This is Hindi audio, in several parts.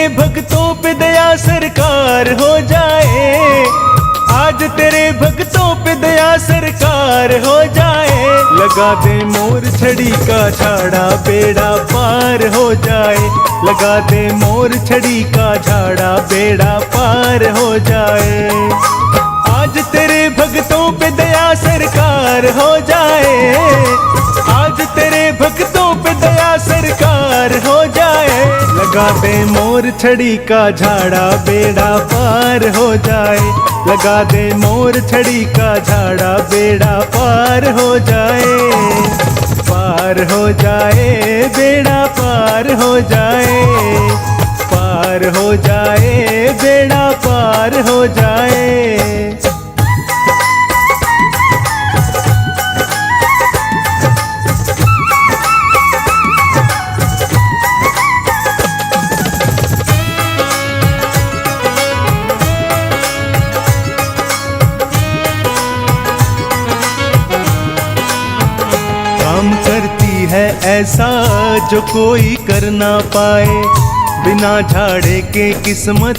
तेरे भक्तों पे दया सरकार हो जाए, आज तेरे भक्तों पे दया सरकार हो जाए। लगा दे मोर छड़ी का झाड़ा बेड़ा पार हो जाए, लगा दे मोर छड़ी का झाड़ा बेड़ा पार हो जाए। आज तेरे भक्तों पे दया सरकार हो जाए, आज तेरे भक्तों पे दया सरकार हो जाए। लगा दे मोर छड़ी का झाड़ा बेड़ा पार हो जाए, लगा दे मोर छड़ी का झाड़ा बेड़ा पार हो जाए। पार हो जाए बेड़ा पार हो जाए, पार हो जाए बेड़ा पार हो जाए। काम करती है ऐसा जो कोई कर ना पाए, बिना झाड़े के किस्मत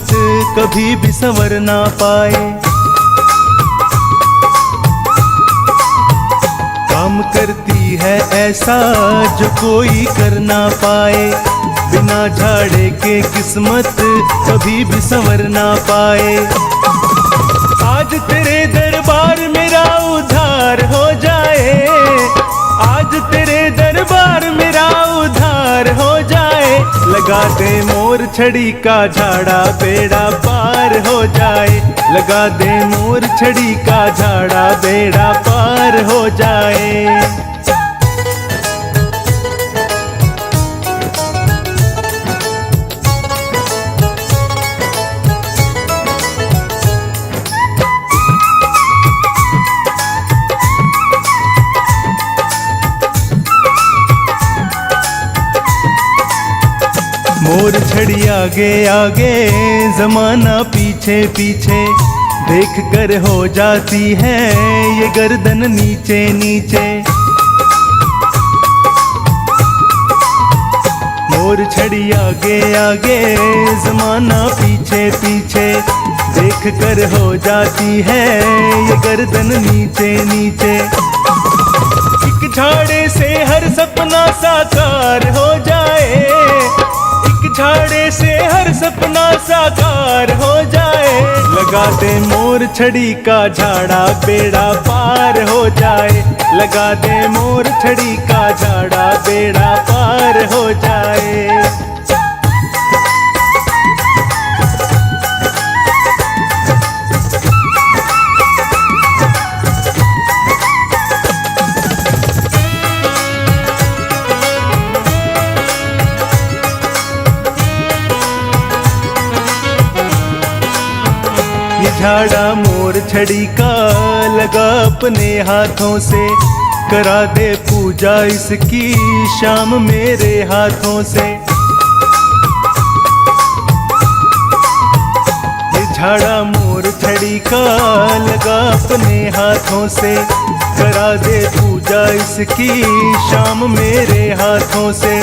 कभी भी संवर ना पाए। काम करती है ऐसा जो कोई कर ना पाए, बिना झाड़े के किस्मत कभी भी संवर ना पाए। आज तेरे दरबार मेरा उद्धार हो जाए, आज तेरे दरबार मेरा उद्धार हो जाए। लगा दे मोर छड़ी का झाड़ा बेड़ा पार हो जाए, लगा दे मोर छड़ी का झाड़ा बेड़ा पार हो जाए। मोर छड़ी आगे आगे जमाना पीछे पीछे, देख कर हो जाती है ये गर्दन नीचे नीचे। मोर छड़ी आगे आगे जमाना पीछे पीछे, देख कर हो जाती है ये गर्दन नीचे नीचे। एक झाड़े से हर सपना साकार हो जाए, झाड़े से हर सपना साकार हो जाए। लगा दे मोर छड़ी का झाड़ा बेड़ा पार हो जाए, लगा दे मोर छड़ी का झाड़ा बेड़ा पार हो जाए। झाड़ा मोर छड़ी का लगा अपने हाथों से, करा दे पूजा इसकी शाम मेरे हाथों से। ये झाड़ा मोर छड़ी का लगा अपने हाथों से, करा दे पूजा इसकी शाम मेरे हाथों से।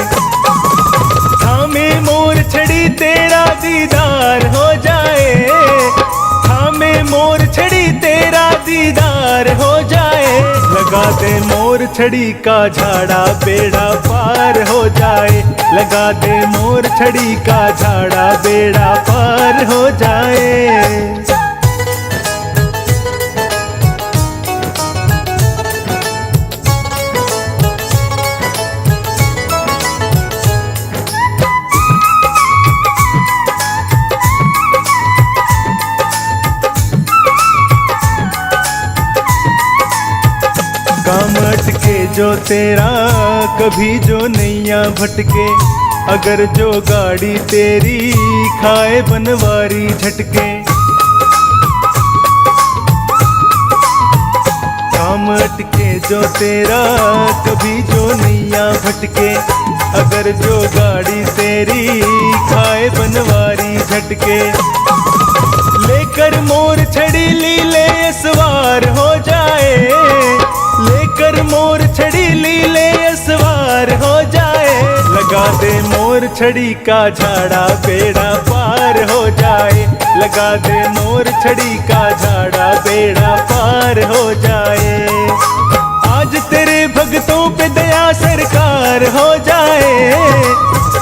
थामे मोर छड़ी तेरा दीदार हो जाए, थामे मोर छड़ी तेरा दीदार हो जाए। लगा दे मोर छड़ी का झाड़ा बेड़ा पार हो जाए, लगा दे मोर छड़ी का झाड़ा बेड़ा पार हो जाए। काम अटके जो तेरा कभी जो नैया भटके, अगर जो गाड़ी तेरी खाए बनवारी झटके। काम अटके जो तेरा कभी जो नैया भटके, अगर जो गाड़ी तेरी खाए बनवारी झटके। लेकर मोर छड़ी लीले सवार हो जाए, लेकर मोर छड़ी लीले सवार हो जाए। लगा लगा दे मोर छड़ी का झाड़ा बेड़ा पार हो जाए, लगा दे मोर छड़ी का झाड़ा बेड़ा पार हो जाए। आज तेरे भक्तों पे दया सरकार हो जाए,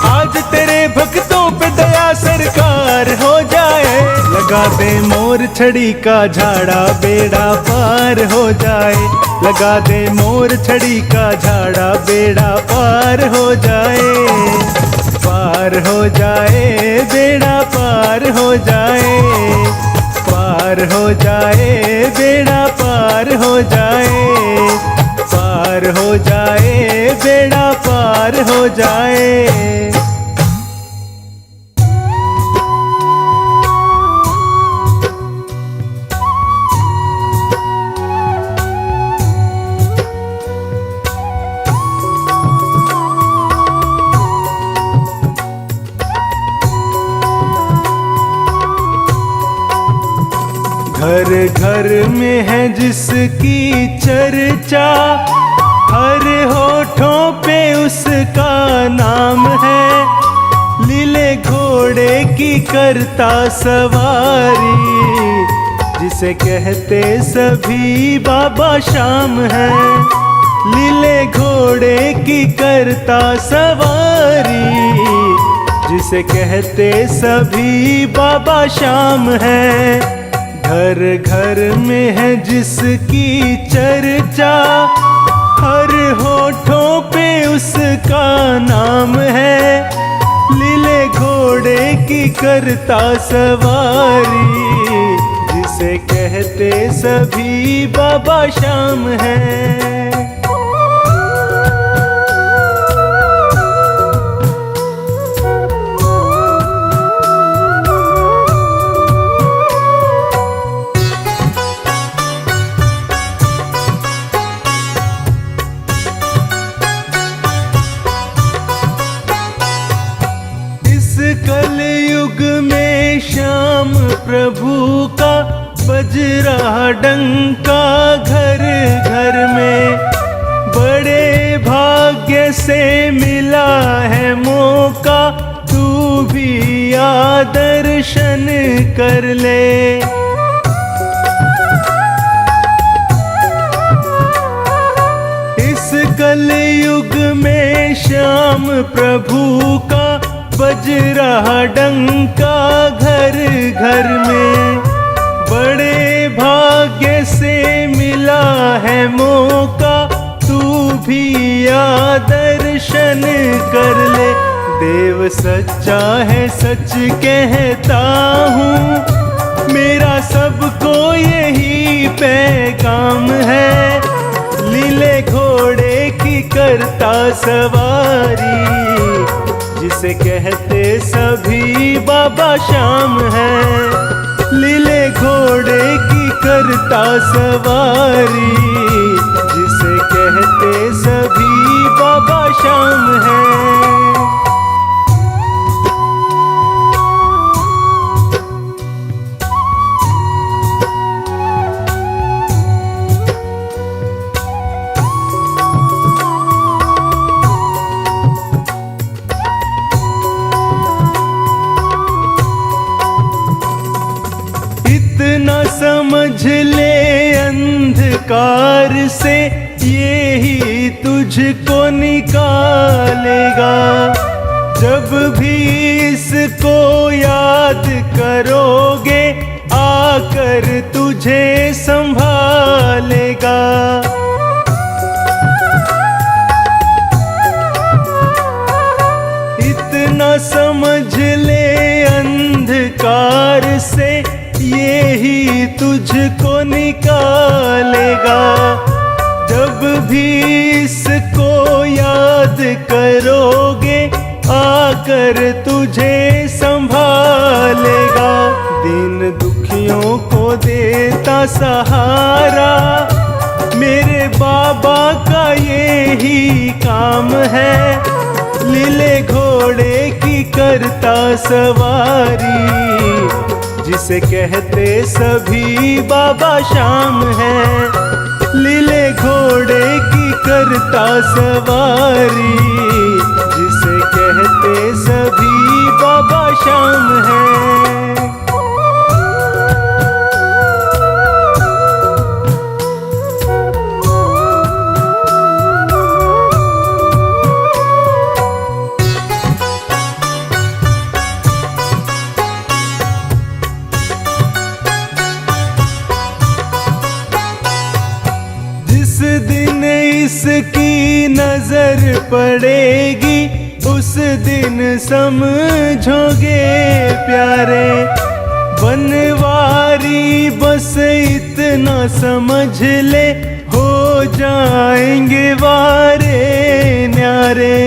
आज तेरे भक्तों पे दया सरकार हो जाए। लगा दे मोर छड़ी का झाड़ा बेड़ा पार हो जाए, लगा दे मोर छड़ी का झाड़ा बेड़ा पार हो जाए। पार हो जाए बेड़ा पार हो जाए, पार हो जाए बेड़ा पार हो जाए, पार हो जाए बेड़ा पार हो जाए। घर घर में है जिसकी चर्चा, हर होठों पे उसका नाम है। लीले घोड़े की करता सवारी, जिसे कहते सभी बाबा शाम है। लीले घोड़े की करता सवारी, जिसे कहते सभी बाबा शाम है। घर घर में है जिसकी चर्चा, हर होठों पे उसका नाम है। लीले घोड़े की करता सवारी, जिसे कहते सभी बाबा शाम है। कलयुग में श्याम प्रभु का बज रहा डंका घर घर में। बड़े भाग्य से मिला है मौका, तू भी आ दर्शन कर ले। इस कलयुग में श्याम प्रभु का बज रहा डंका घर घर में। बड़े भाग्य से मिला है मौका, तू भी आ दर्शन कर ले। देव सच्चा है सच कहता हूँ, मेरा सबको यही पैगाम है। लीले घोड़े की करता सवारी, जिसे कहते सभी बाबा शाम है। लीले घोड़े की करता सवारी, जिसे कहते सभी बाबा शाम है। इतना समझ ले अंधकार से, ये ही तुझको निकालेगा। जब भी इसको याद करोगे, आकर तुझे संभालेगा। इतना समझ ले अंधकार से, ये ही तुझको निकालेगा। जब भी इसको याद करोगे, आकर तुझे संभालेगा। दिन दुखियों को देता सहारा, मेरे बाबा का यही काम है। लीले घोड़े की करता सवारी, जिसे कहते सभी बाबा शाम है। लीले घोड़े की करता सवारी, जिसे कहते नजर पड़ेगी उस दिन समझोगे प्यारे। बनवारी बस इतना समझ ले, हो जाएंगे वारे न्यारे।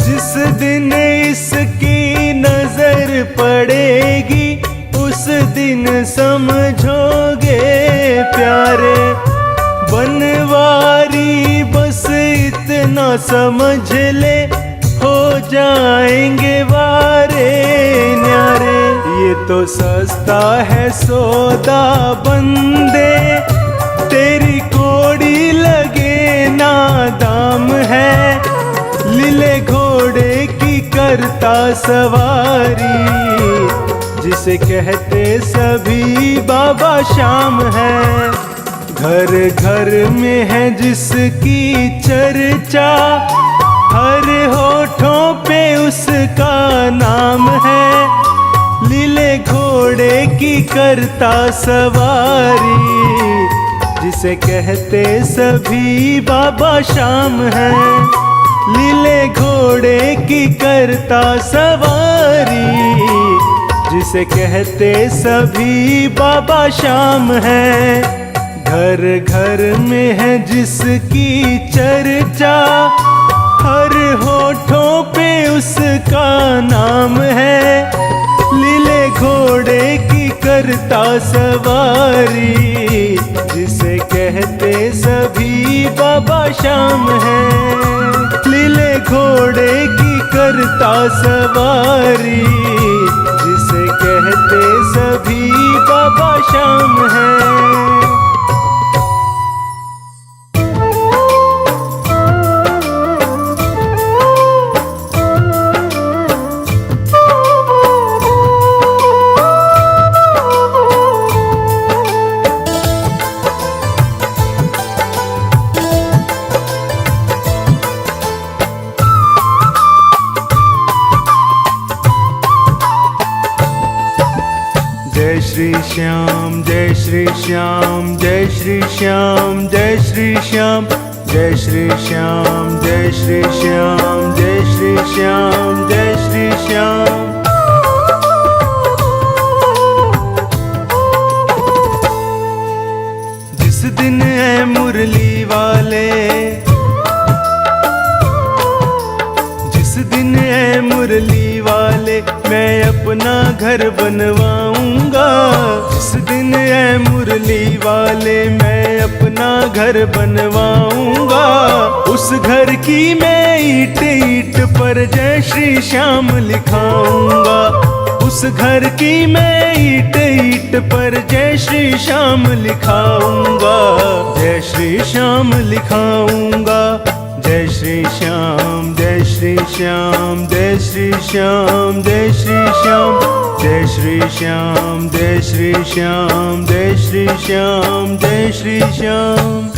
जिस दिन इसकी नजर पड़ेगी उस दिन समझोगे प्यारे। बनवारी बस इतना समझ ले, हो जाएंगे वारे न्यारे। ये तो सस्ता है सौदा बंदे, तेरी कोड़ी लगे ना दाम है। लीले घोड़े की करता सवारी, जिसे कहते सभी बाबा शाम है। घर घर में है जिसकी चर्चा, हर होठों पे उसका नाम है। लीले घोड़े की करता सवारी, जिसे कहते सभी बाबा शाम है। लीले घोड़े की करता सवारी, जिसे कहते सभी बाबा शाम है। घर घर में है जिसकी चर्चा, हर होठों पे उसका नाम है। लीले घोड़े की करता सवारी, जिसे कहते सभी बाबा शाम है। लीले घोड़े की करता सवारी, जिसे कहते सभी बाबा शाम है। जय श्री श्याम जय श्री श्याम जय श्री श्याम जय श्री श्याम जय श्री श्याम जय श्री श्याम जय श्री श्याम जय श्री श्याम। जिस दिन है मुरली वाले, जिस दिन है मुरली वाले, मैं अपना घर बनवाऊंगा। जिस दिन है मुरली वाले, मैं अपना घर बनवाऊंगा। उस घर की मैं ईंट ईंट पर जय श्री श्याम लिखाऊंगा। उस घर की मैं ईंट ईंट पर जय श्री श्याम लिखाऊंगा। जय श्री श्याम लिखाऊंगा। जय श्री श्याम जय श्री श्याम जय श्री श्याम जय श्री श्याम जय श्री श्याम जय श्री श्याम जय श्री श्याम जय श्री श्याम।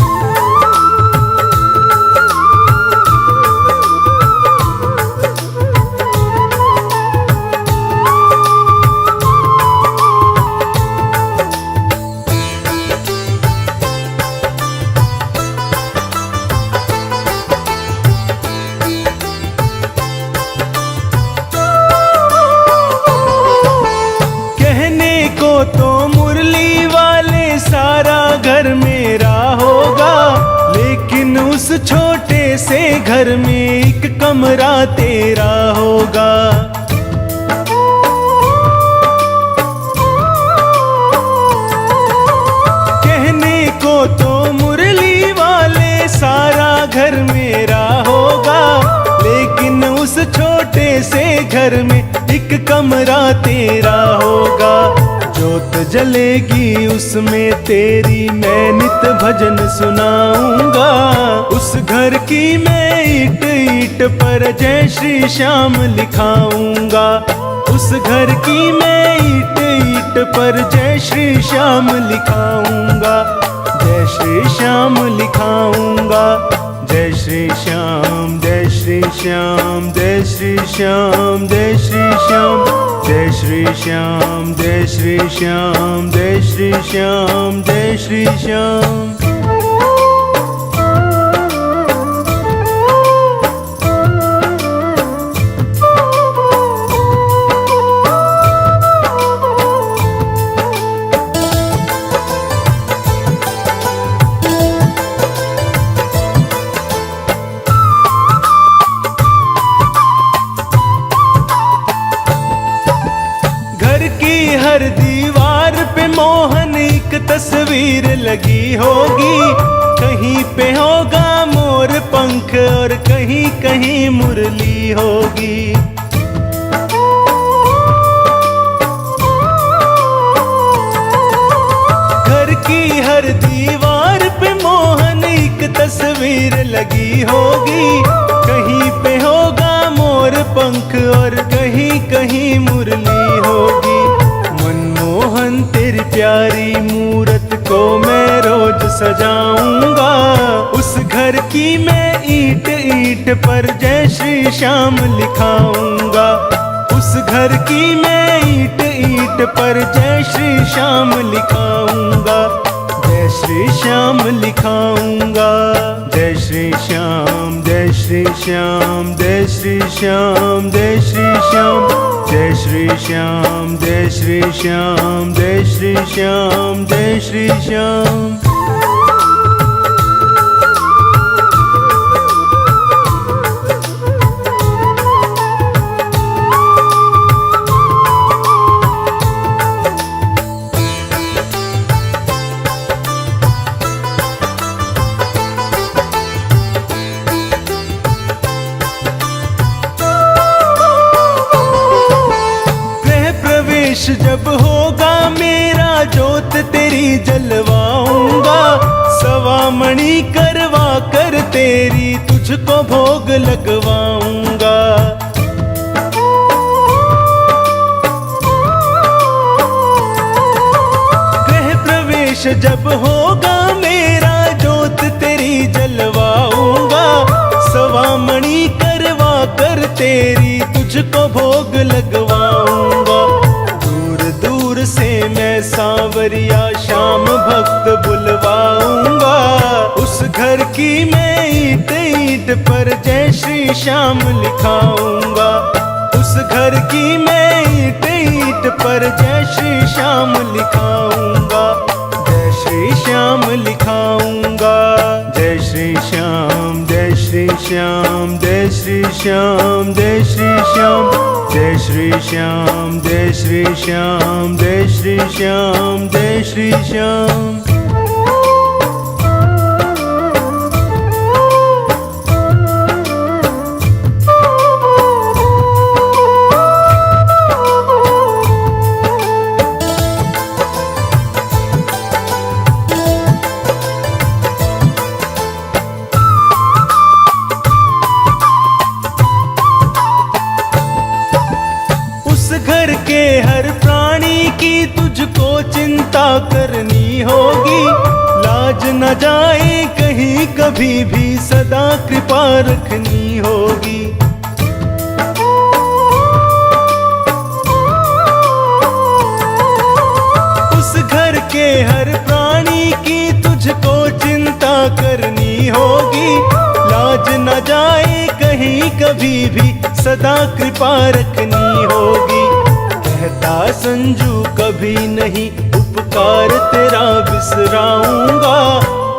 तो मुरली वाले सारा घर मेरा होगा, लेकिन उस छोटे से घर में एक कमरा तेरा होगा। कहने को तो मुरली वाले सारा घर मेरा होगा, लेकिन उस छोटे से घर में एक कमरा तेरा होगा। जोत जलेगी उसमें तेरी मैं नित भजन सुनाऊंगा। उस घर की मैं ईंट ईंट पर जय श्री श्याम लिखाऊंगा। उस घर की मैं ईंट ईंट पर जय श्री श्याम लिखाऊंगा। जय श्री श्याम लिखाऊंगा। जय श्री श्याम जय श्री श्री श्याम जय श्री श्याम जय श्री श्याम जय श्री श्याम जय श्री श्याम जय श्री श्याम जय श्री श्याम। हर दीवार पे मोहन एक तस्वीर लगी होगी, कहीं पे होगा मोर पंख और कहीं कहीं मुरली होगी। घर की हर दीवार पे मोहन एक तस्वीर लगी होगी, कहीं पे होगा मोर पंख और कहीं कहीं मुरली होगी। मनमोहन तेरी प्यारी मूरत को मैं रोज सजाऊंगा, उस घर की मैं ईंट ईंट पर जय श्री श्याम लिखाऊंगा। उस घर की मैं ईंट ईंट पर जय श्री श्याम लिखाऊंगा, जय श्री श्याम लिखाऊंगा। जय श्री श्याम जय श्री श्याम जय श्री श्याम जय श्री श्याम जय श्री श्याम जय श्री श्याम जय श्री श्याम जय श्री श्याम। जब होगा मेरा जोत तेरी जलवाऊंगा, सवा मणि करवा कर तेरी तुझको भोग लगवाऊंगा। गृह प्रवेश जब होगा मेरा जोत तेरी जलवाऊंगा, सवा मणि करवा कर तेरी तुझको भोग लगवाऊंगा। से मैं सांवरिया श्याम भक्त बुलवाऊंगा, उस घर की मैं ईंट ईंट पर जय श्री श्याम लिखाऊंगा। उस घर की मैं ईंट ईंट पर जय श्री श्याम लिखाऊंगा, जय श्री श्याम लिखाऊंगा। जय श्री श्याम जय श्री श्याम जय श्री श्याम जय श्री श्याम जय श्री श्याम जय श्री श्याम जय श्री श्याम जय श्री श्याम। हर प्राणी की तुझको चिंता करनी होगी, लाज न जाए कहीं कभी भी सदा कृपा रखनी होगी। उस घर के हर प्राणी की तुझको चिंता करनी होगी, लाज न जाए कहीं कभी भी सदा कृपा रखनी होगी। कहता संजू कभी नहीं उपकार तेरा बिसराऊंगा,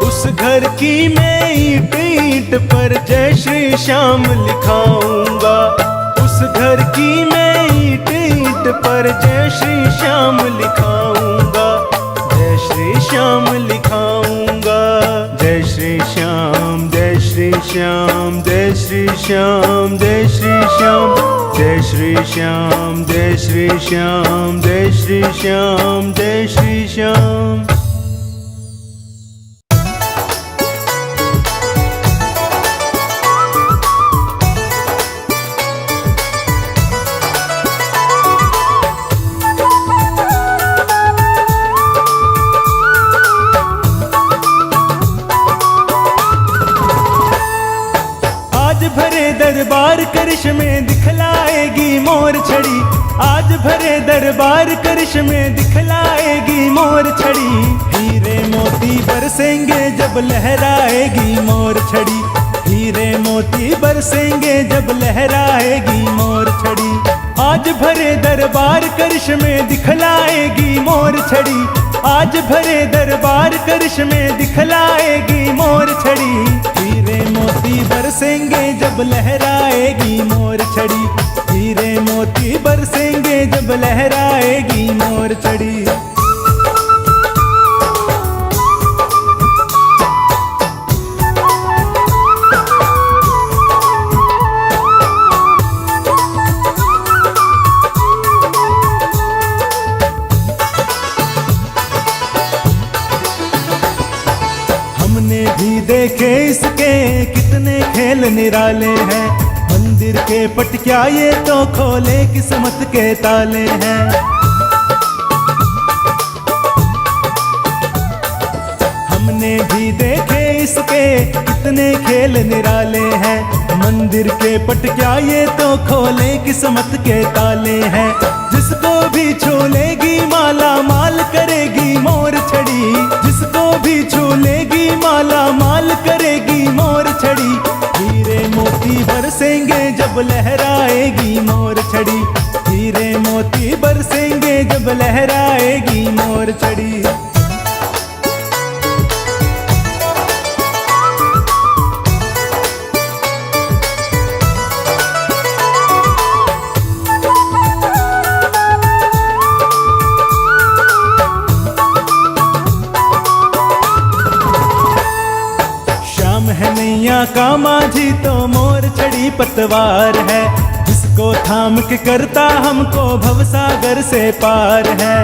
उस घर की मैं ईंट ईंट पर जय श्री श्याम लिखाऊंगा। उस घर की मैं ईंट ईंट पर जय श्री श्याम लिखाऊंगा, जय श्री श्याम लिखाऊंगा। जय श्री श्याम जय श्री श्याम जय श्री श्याम जय श्री श्याम जय श्री श्याम जय श्री श्याम जय श्री श्याम जय श्री श्याम। करिश्मे दिखलाएगी मोर छड़ी, आज भरे दरबार करिश्मे दिखलाएगी मोर छड़ी। हीरे मोती बरसेंगे जब लहराएगी मोर छड़ी, हीरे मोती बरसेंगे जब लहराएगी मोर छड़ी। आज भरे दरबार करिश्मे दिखलाएगी मोर छड़ी, आज भरे दरबार करिश्मे दिखलाएगी मोर छड़ी। हीरे मोती बरसेंगे जब लहराएगी मोर छड़ी, हीरे मोती बरसेंगे जब लहराएगी मोर छड़ी। हमने भी देखे इसके कितने खेल निराले हैं, मंदिर के पट क्या ये तो खोले किस्मत के ताले हैं। हमने भी देखे इसके कितने खेल निराले हैं, मंदिर के पट क्या ये तो खोले किस्मत के ताले हैं। जिसको भी छू लेगी माला माल करेगी मोर छड़ी, जिसको भी छू लेगी माला माल करेगी मोर छड़ी। हीरे मोती बरसेंगे जब लहराएगी मोर छड़ी, हीरे मोती बरसेंगे जब लहराएगी मोर छड़ी। का माझी तो मोर छड़ी पतवार है, जिसको थाम के करता हमको भवसागर से पार है।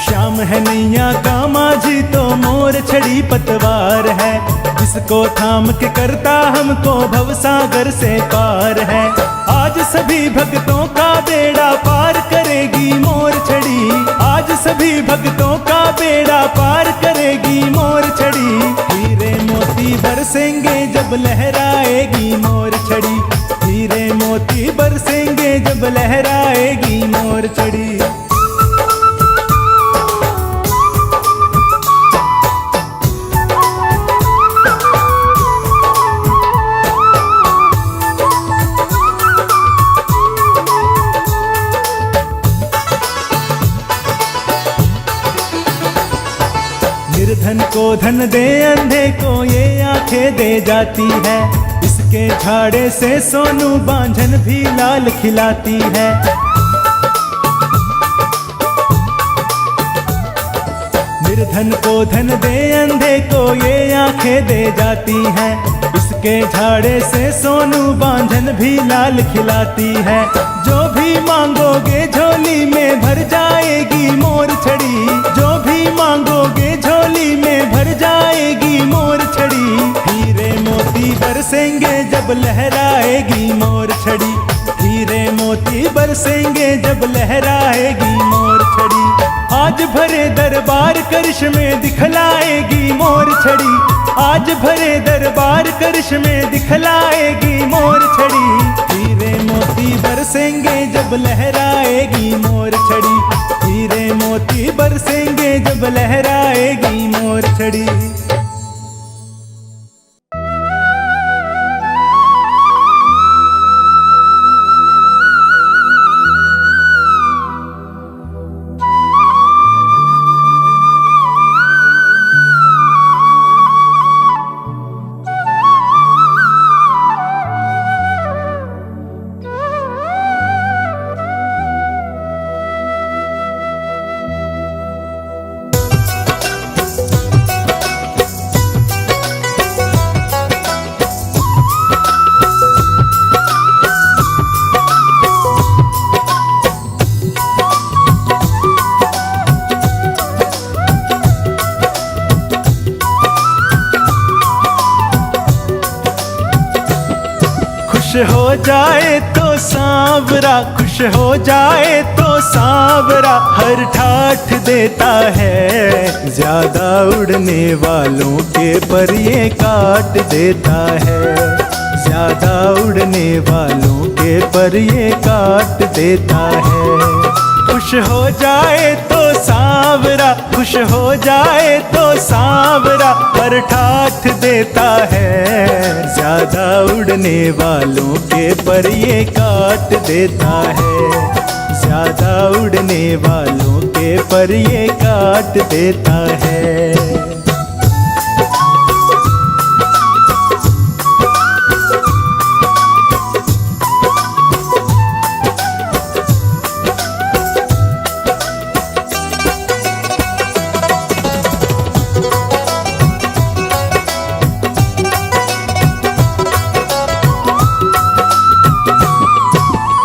श्याम है नैया का माझी तो मोर छड़ी पतवार है, जिसको थाम के करता हमको भवसागर से पार है। आज सभी भक्तों का बेड़ा पार करेगी मोर छड़ी, आज सभी भक्तों का बेड़ा पार करेगी मोर छड़ी। हीरे मोती बरसेंगे जब लहराएगी मोर छड़ी, हीरे मोती बरसेंगे जब लहराएगी मोर छड़ी। निर्धन को धन दे अंधे को ये आंखें दे जाती है, इसके झाड़े से सोनू बांझन भी लाल खिलाती है। निर्धन को धन दे अंधे को ये आंखें दे जाती है, इसके झाड़े से सोनू बांझन भी लाल खिलाती है। जो भी मांगोगे झोली में भर जाएगी मोर छड़ी, जो भी मांगोगे झोली में भर जाएगी मोर छड़ी। हीरे मोती बरसेंगे जब लहराएगी मोर छड़ी, हीरे मोती बरसेंगे जब लहराएगी मोर छड़ी। आज भरे दरबार करिश्मे दिखलाएगी मोर छड़ी, आज भरे दरबार करिश्मे दिखलाएगी मोर छड़ी। हीरे मोती बरसेंगे जब लहराएगी मोर छड़ी, हीरे मोती बरसेंगे जब लहराएगी मोर छड़ी। हो जाए तो सांवरा, खुश हो जाए तो सांवरा हर ठाठ देता है। ज्यादा उड़ने वालों के पर ये काट देता है। ज्यादा उड़ने वालों के पर ये काट देता है। खुश हो जाए तो सांवरा, खुश हो जाए तो सांवरा हर ठाठ देता है। ज्यादा उड़ने वालों के पर ये काट देता है। ज्यादा उड़ने वालों के पर ये काट देता है।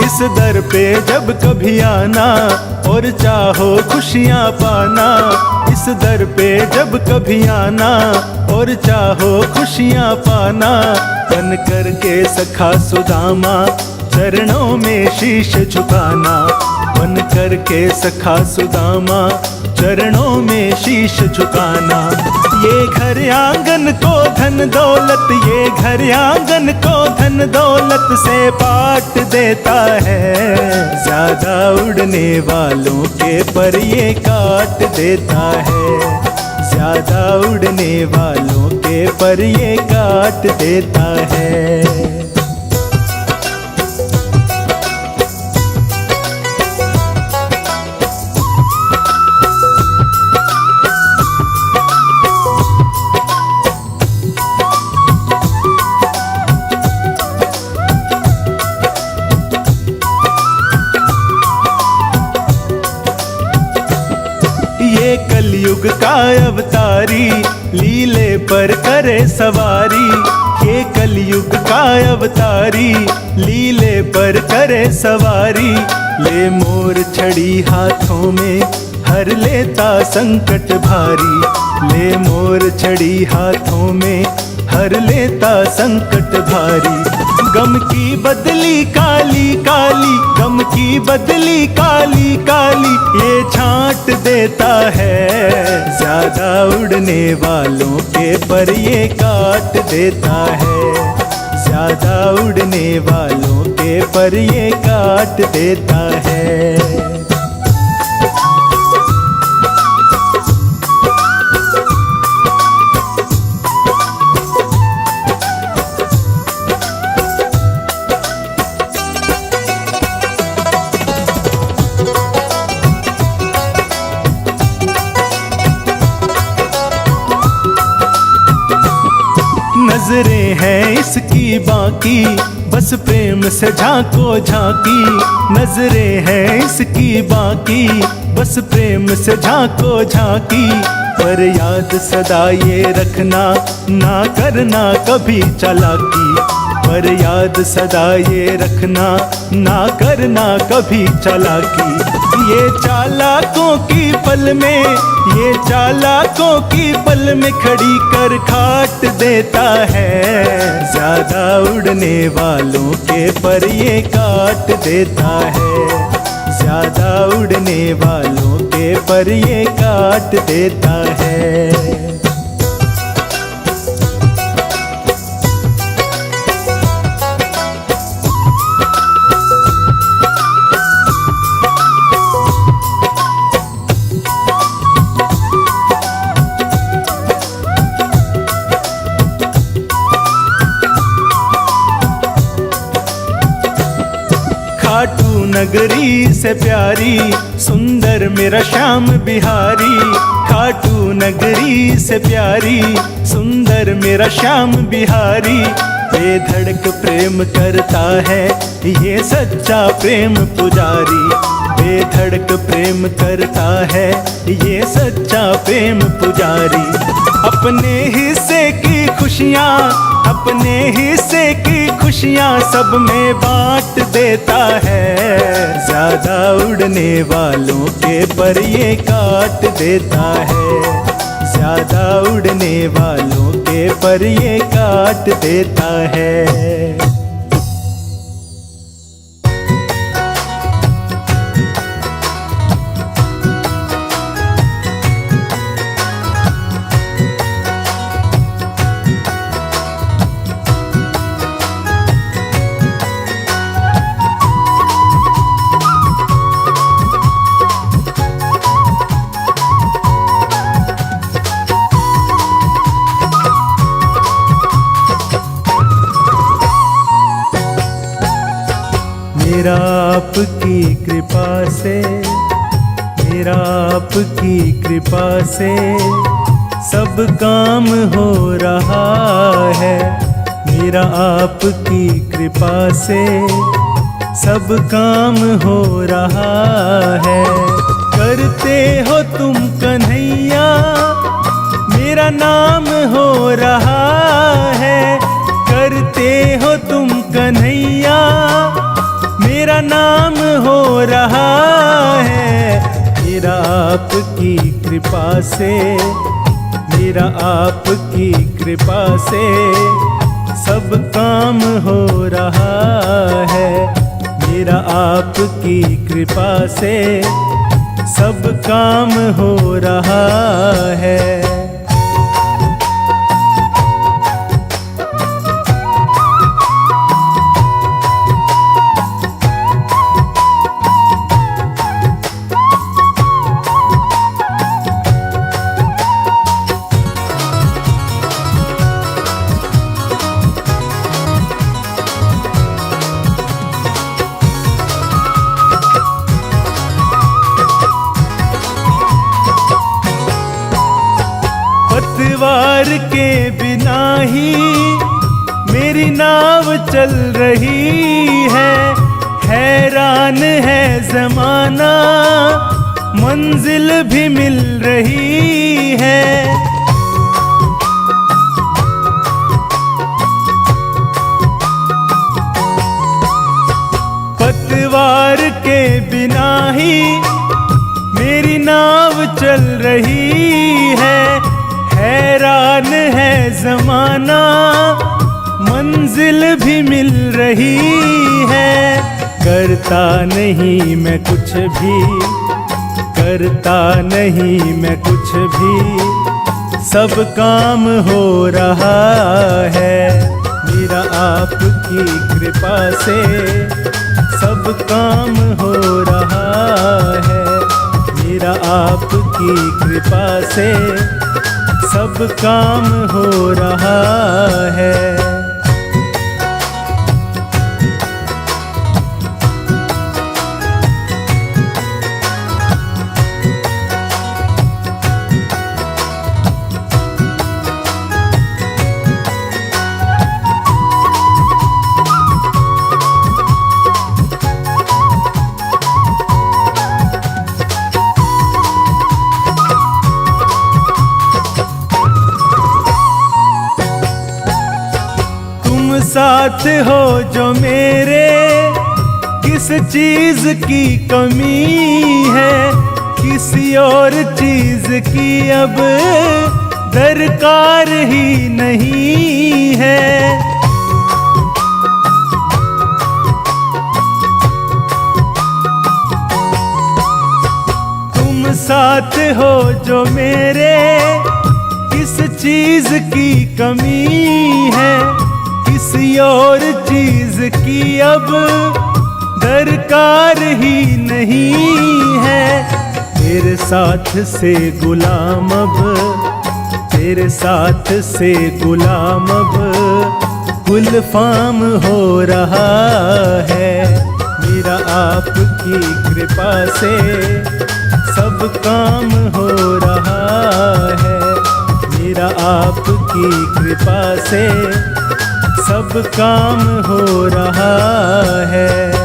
इस दर पे जब कभी आना और चाहो खुशियाँ पाना। इस दर पे जब कभी आना और चाहो खुशियाँ पाना। बन करके सखा सुदामा चरणों में शीश झुकाना। बन करके सखा सुदामा चरणों में शीश झुकाना। ये घर आंगन को धन दौलत, ये घर आंगन को धन दौलत से बांट देता है। ज्यादा उड़ने वालों के पर ये काट देता है। ज्यादा उड़ने वालों के पर ये काट देता है। ये कलयुग का अवतारी लीले पर करे सवारी। ये कलयुग का अवतारी लीले पर करे सवारी। ले मोर छड़ी हाथों में हर लेता संकट भारी। ले मोर छड़ी हाथों में हर लेता संकट भारी। गम की बदली काली काली, गम की बदली काली काली ये छांट देता है। ज्यादा उड़ने वालों के पर ये काट देता है। ज्यादा उड़ने वालों के पर ये काट देता है। नजरें हैं इसकी बाकी, बस प्रेम से झांको झांकी। नजरें हैं इसकी बाकी, बस प्रेम से झांको झांकी। पर याद सदा ये रखना, ना करना कभी चालाकी। पर याद सदा ये रखना, ना करना कभी चालाकी। ये चालाकों की पल में, ये चालाकों की पल में खड़ी कर खाट देता है। ज्यादा उड़ने वालों के पर ये काट देता है। ज्यादा उड़ने वालों के पर ये काट देता है। खाटू नगरी से प्यारी सुंदर मेरा श्याम बिहारी। खाटू नगरी से प्यारी सुंदर मेरा श्याम बिहारी। बेधड़क प्रेम करता है ये सच्चा प्रेम पुजारी। बेधड़क प्रेम करता है ये सच्चा प्रेम पुजारी। अपने हिस्से की खुशियाँ, अपने हिस्से की खुशियाँ सब में बांट देता है। ज्यादा उड़ने वालों के पर ये काट देता है। ज्यादा उड़ने वालों के पर ये काट देता है। मेरा आपकी कृपा से, मेरा आपकी कृपा से सब काम हो रहा है। मेरा आपकी कृपा से सब काम हो रहा है। करते हो तुम कन्हैया मेरा नाम हो रहा है। करते हो तुम कन्हैया मेरा नाम हो रहा है। मेरा आपकी कृपा से, मेरा आपकी कृपा से सब काम हो रहा है। मेरा आपकी कृपा से सब काम हो रहा है। पतवार के बिना ही मेरी नाव चल रही है। हैरान है ज़माना मंजिल भी मिल रही है। पतवार के बिना ही मेरी नाव चल रही है। हैरान है ज़माना मंजिल भी मिल रही है। करता नहीं मैं कुछ भी, करता नहीं मैं कुछ भी, सब काम हो रहा है। मेरा आपकी कृपा से सब काम हो रहा है। मेरा आपकी कृपा से सब काम हो रहा है। साथ हो जो मेरे, किस चीज की कमी है। किसी और चीज की अब दरकार ही नहीं है। तुम साथ हो जो मेरे, किस चीज की कमी है। किसी और चीज की अब दरकार ही नहीं है। तेरे साथ से गुलाम अब, तेरे साथ से गुलाम अब गुलफाम हो रहा है। मेरा आपकी कृपा से सब काम हो रहा है। मेरा आपकी कृपा से सब काम हो रहा है।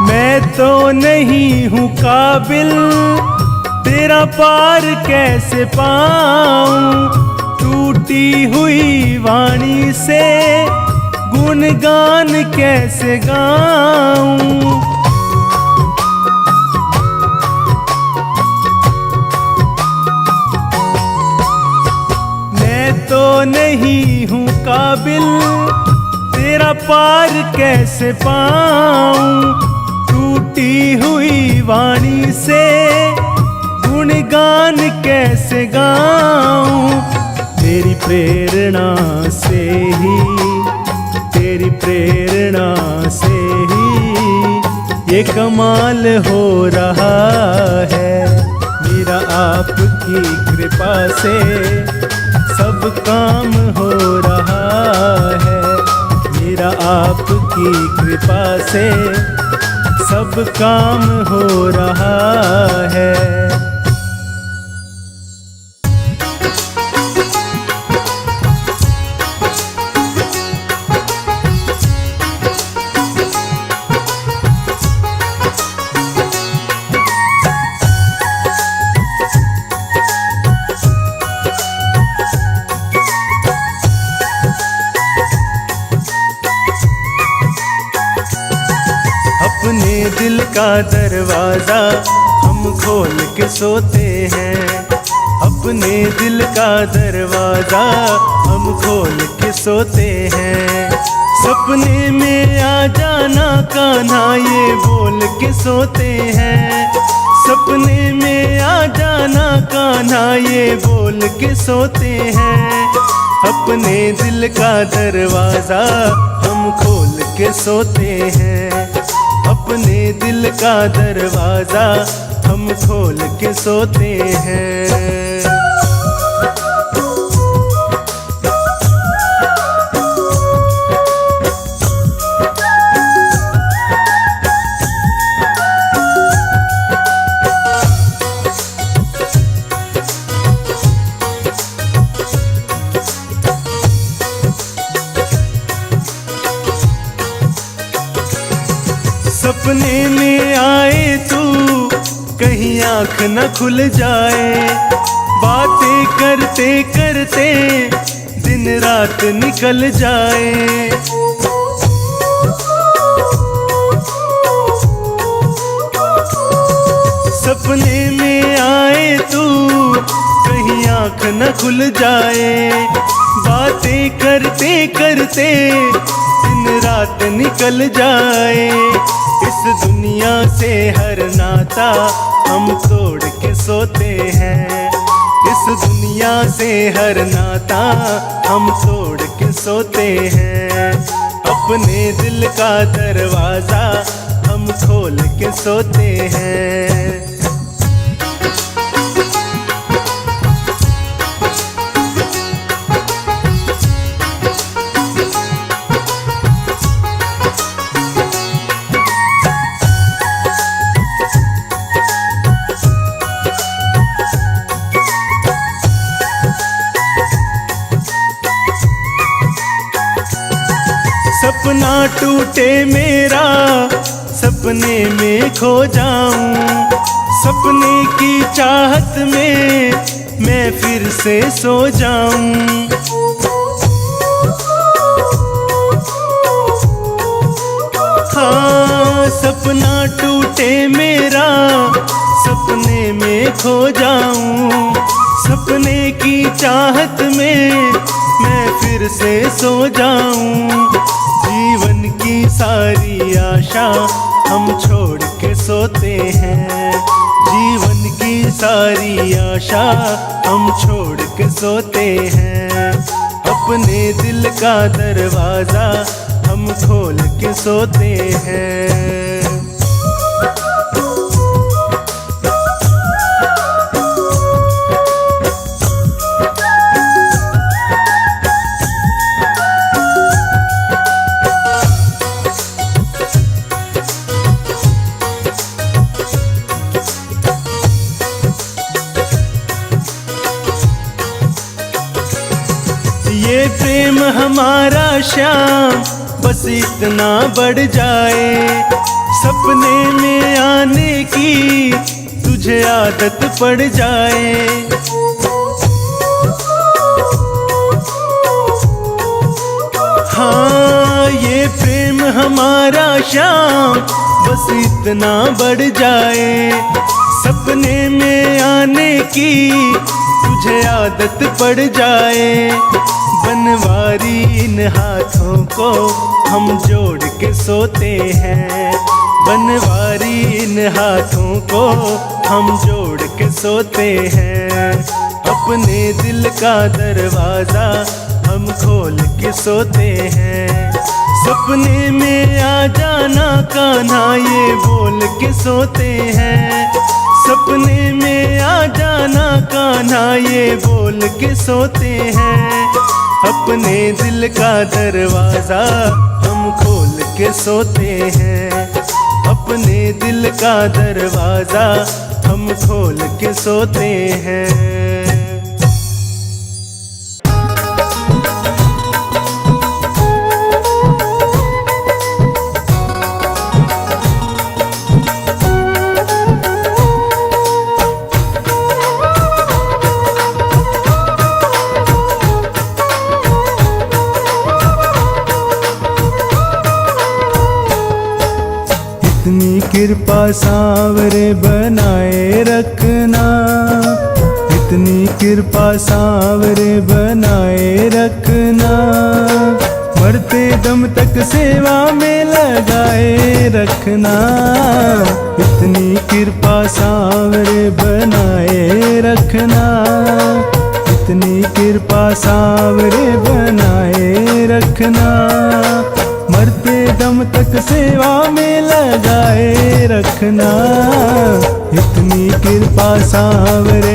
मैं तो नहीं हूँ काबिल, तेरा पार कैसे पाऊं। टूटी हुई वाणी से गुणगान कैसे गाऊं। मैं तो नहीं हूँ काबिल, तेरा पार कैसे पाऊं। टूटी हुई वाणी से गुणगान कैसे गाऊं। तेरी प्रेरणा से ही, तेरी प्रेरणा से ही ये कमाल हो रहा है। मेरा आपकी कृपा से सब काम हो रहा है। मेरा आपकी कृपा से सब काम हो रहा है। अपने दिल का दरवाजा हम खोल के सोते हैं। अपने दिल का दरवाजा हम खोल के सोते हैं। सपने में आ जाना कान्हा ये बोल के सोते हैं। सपने में आ जाना कान्हा ये बोल के सोते हैं। अपने दिल का दरवाजा हम खोल के सोते हैं। अपने दिल का दरवाजा हम खोल के सोते हैं। सपने में आए तू कहीं आँख न खुल जाए। बातें करते करते दिन रात निकल जाए। सपने में आए तू कहीं आँख न खुल जाए। बातें करते करते दिन रात निकल जाए। इस दुनिया से हर नाता हम तोड़ के सोते हैं। इस दुनिया से हर नाता हम तोड़ के सोते हैं। अपने दिल का दरवाजा हम खोल के सोते हैं। सपना टूटे मेरा सपने में खो जाऊं। सपने की चाहत में मैं फिर से सो जाऊं। हाँ सपना टूटे मेरा सपने में खो जाऊं। सपने की चाहत में मैं फिर से सो जाऊं। जीवन की सारी आशा हम छोड़ के सोते हैं। जीवन की सारी आशा हम छोड़ के सोते हैं। अपने दिल का दरवाजा हम खोल के सोते हैं। ये प्रेम हमारा श्याम बस इतना बढ़ जाए। सपने में आने की तुझे आदत पड़ जाए। हाँ ये प्रेम हमारा श्याम बस इतना बढ़ जाए। सपने में आने की तुझे आदत पड़ जाए। बनवारी इन हाथों को हम जोड़ के सोते हैं। बनवारी इन हाथों को हम जोड़ के सोते हैं, अपने दिल का दरवाजा हम खोल के सोते हैं। सपने में आ जाना कान्हा ये बोल के सोते हैं, सपने में आ जाना कान्हा ये बोल के सोते हैं। अपने दिल का दरवाजा हम खोल के सोते हैं, अपने दिल का दरवाजा हम खोल के सोते हैं। इतनी कृपा सांवरे बनाए रखना, इतनी कृपा सांवरे बनाए रखना, मरते दम तक सेवा में लगाए रखना। इतनी कृपा सांवरे बनाए रखना, इतनी कृपा सांवरे बनाए रखना, मरते दम तक सेवा में लगाए रखना। इतनी कृपा सांवरे।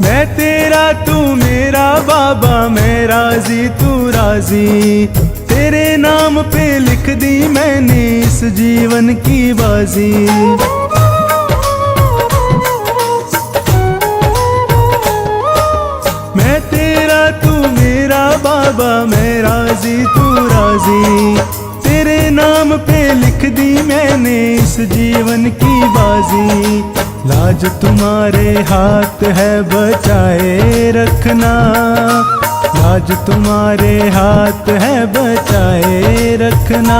मैं तेरा तू मेरा बाबा, मैं राजी तू राजी, तेरे नाम पे लिख दी मैंने इस जीवन की बाजी। मैं तेरा तू मेरा बाबा, मैं राजी तू राजी, तेरे नाम पे लिख दी मैंने इस जीवन की बाजी। लाज तुम्हारे हाथ है बचाए रखना, लाज तुम्हारे हाथ है बचाए रखना,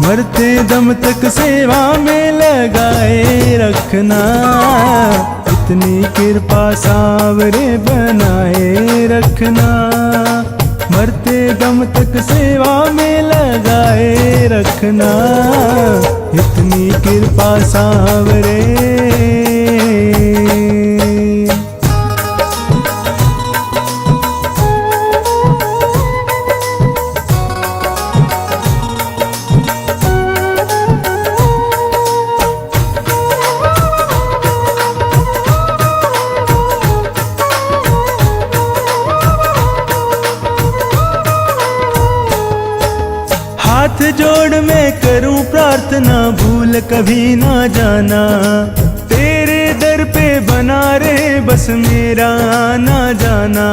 मरते दम तक सेवा में लगाए रखना। इतनी कृपा सांवरे बनाए रखना, मरते दम तक सेवा में लगाए रखना। इतनी कृपा सांवरे। हाथ जोड़ मैं करूं प्रार्थना, भूल कभी ना जाना, तेरे दर पे बना रहे बस मेरा आना जाना।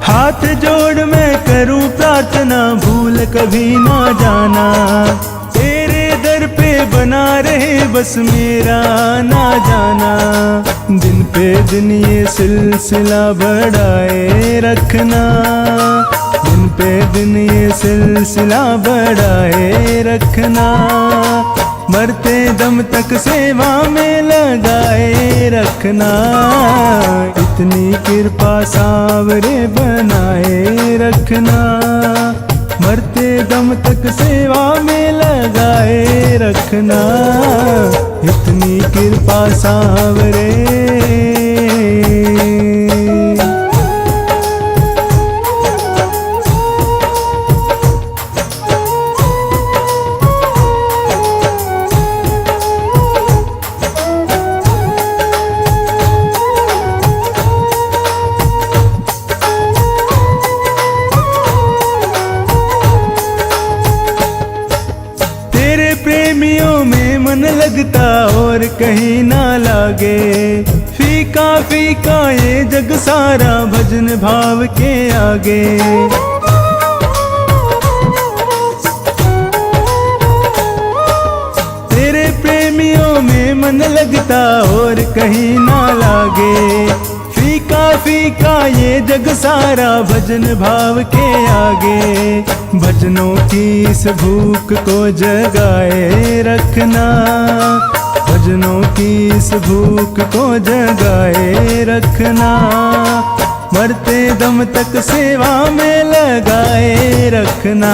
हाथ जोड़ मैं करूं प्रार्थना, भूल कभी ना जाना, तेरे दर पे बना रहे बस मेरा आना जाना। दिन पे दिन ये सिलसिला बढ़ाए रखना, दिन पे दिन ये सिलसिला बढ़ाए रखना, मरते दम तक सेवा में लगाए रखना। इतनी कृपा सांवरे बनाए रखना, मरते दम तक सेवा में लगाए रखना। इतनी कृपा सांवरे। प्रेमियों में मन लगता और कहीं ना लागे, फीका फीका ये जग सारा भजन भाव के आगे। मन लगता और कहीं ना लागे। फीका फीका ये जग सारा भजन भाव के आगे। भजनों की इस भूख को जगाए रखना, भजनों की इस भूख को जगाए रखना। मरते दम तक सेवा में लगाए रखना।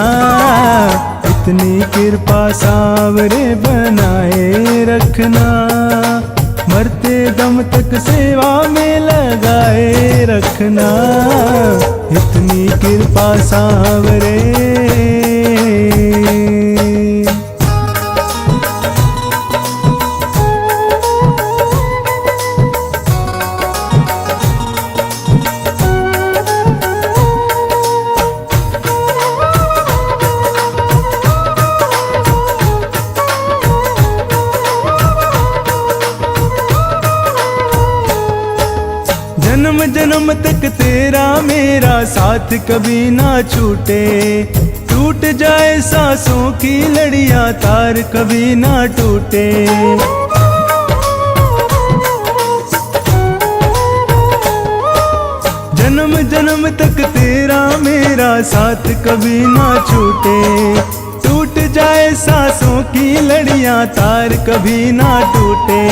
इतनी कृपा सावरे बनाए रखना। मरते दम तक सेवा में लगाए रखना। इतनी कृपा सावरे। जन्म जन्म तक तेरा मेरा साथ कभी ना छूटे। टूट जाए सांसों की लड़ियां तार कभी ना टूटे। जन्म जन्म तक तेरा मेरा साथ कभी ना छूटे। टूट जाए सांसों की लड़ियां तार कभी ना टूटे।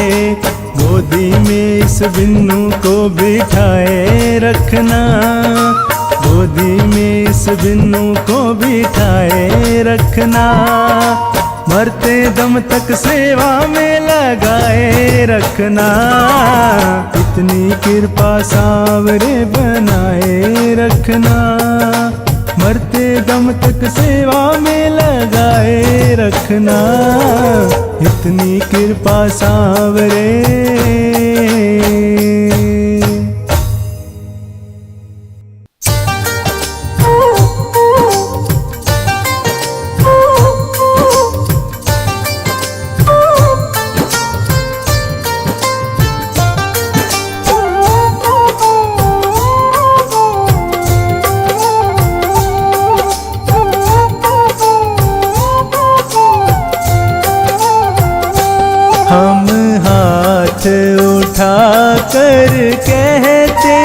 गोदी में इस बिन्नू को बिठाए रखना। गोदी में इस बिन्नू को बिठाए रखना। मरते दम तक सेवा में लगाए रखना। इतनी कृपा सावरे बनाए रखना। मरते दम तक सेवा में लगाए रखना। इतनी कृपा सावरे। उठा कर कहते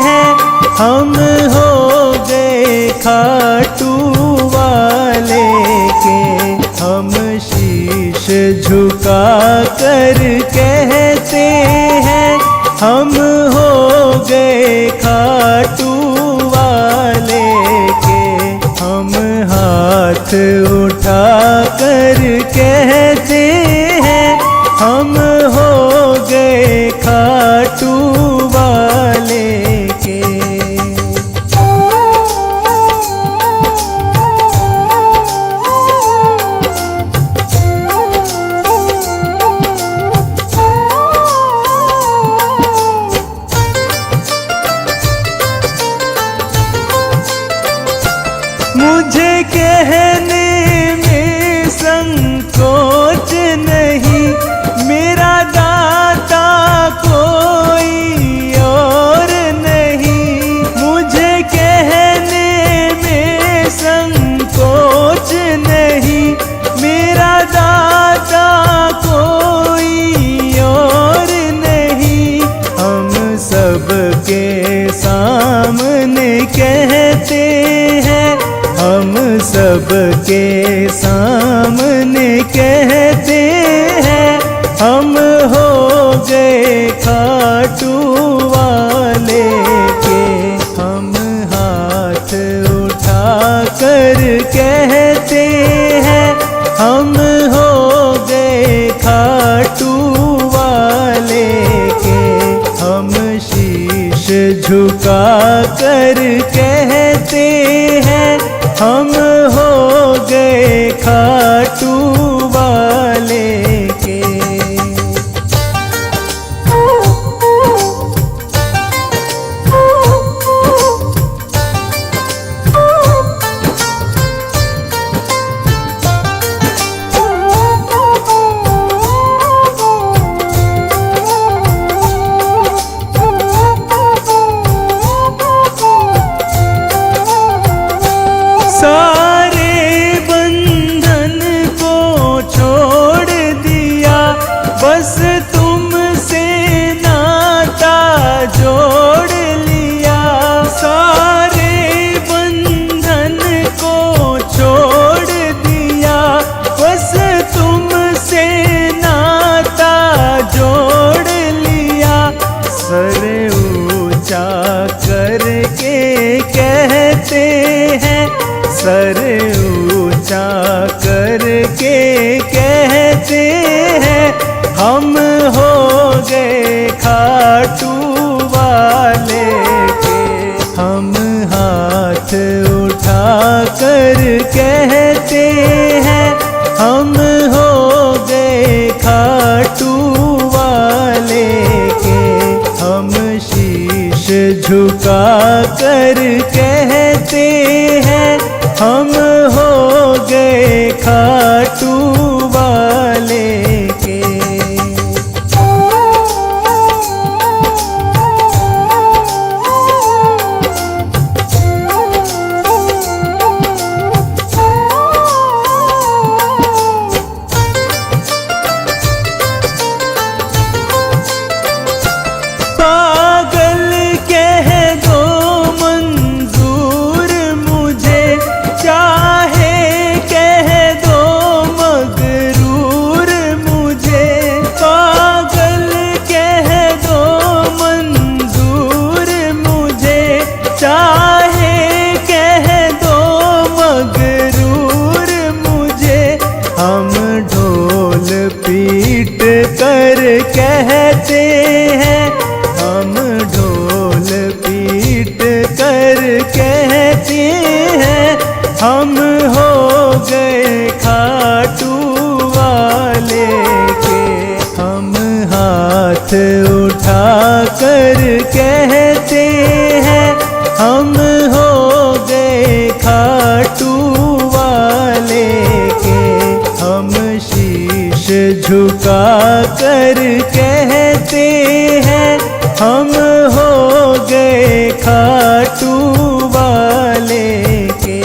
हैं हम हो गए खाटू वाले के। हम शीश झुका कर कहते हैं हम हो गए खाटू वाले के। हम हाथ उठा कर कहते हैं हम हो गए खाटू वाले के। मुझे कहने में संकोच नहीं, मेरा दाता कोई और नहीं। मुझे कहने में संकोच नहीं, मेरा दाता कोई और नहीं। हम सबके सामने कहते हैं, हम सबके सामने कहते हैं हम हो गए खाटू वाले के। हम हाथ उठा कर कहते हैं हम हो गए खाटू वाले के। हम शीश झुका कर कहते हैं हम हो गए खाटू वाले के। सारे बंदे सर ऊंचा करके कहते हैं हम हो गए खाटू वाले के। हम हाथ उठा कर कहते हैं हम हो गए खाटू वाले के। हम शीश झुका कर कहते हैं हम हो गए खाटू वाले के। पागल कह दो मंजूर मुझे, चाहे कह दो मगरूर मुझे। पागल कह दो मंजूर मुझे, चाहे कह दो मगरूर मुझे। हम ढोल पीट कर कहते हैं हम ढोल पीट कर कहते हैं हम हो गए खाटू वाले के। हम हाथ उठा कर कहते हैं हम हो गए खाटू वाले के। हम शीश झुका कर कहते हैं हम हो गए खाटू वाले के।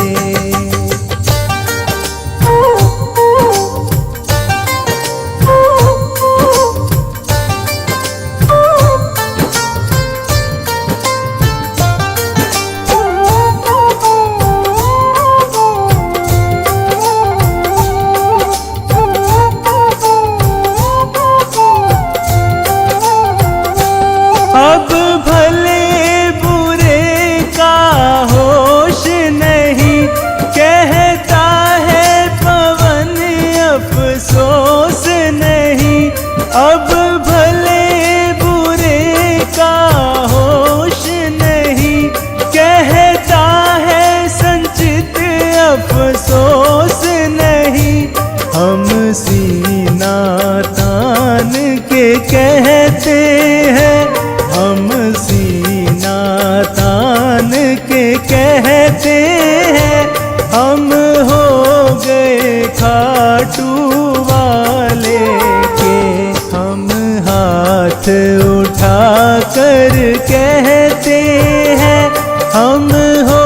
अब भले बुरे का होश नहीं, कहता है पवन अफसोस नहीं। अब भले बुरे का होश नहीं, कहता है संचित अफसोस नहीं। हम सीना तान के कहते हैं हम सीना तान के कहते हैं हम हो गए खाटू वाले के। हम हाथ उठा कर कहते हैं हम हो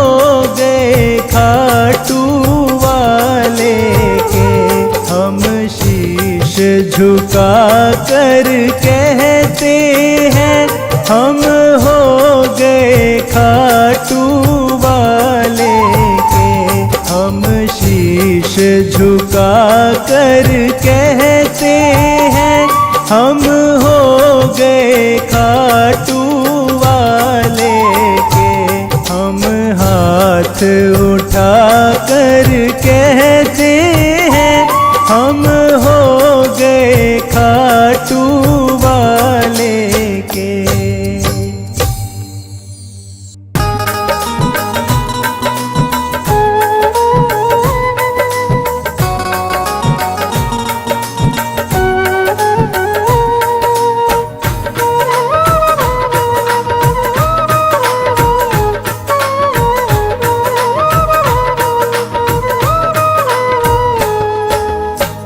गए खाटू वाले के। हम शीश झुका कर कहते हैं हम हो गए खाटू वाले के। हम शीश झुका कर कहते हैं हम हो गए खाटू वाले के। हम हाथ उठा कर कहते हैं हम हो गए खाटू वाले के।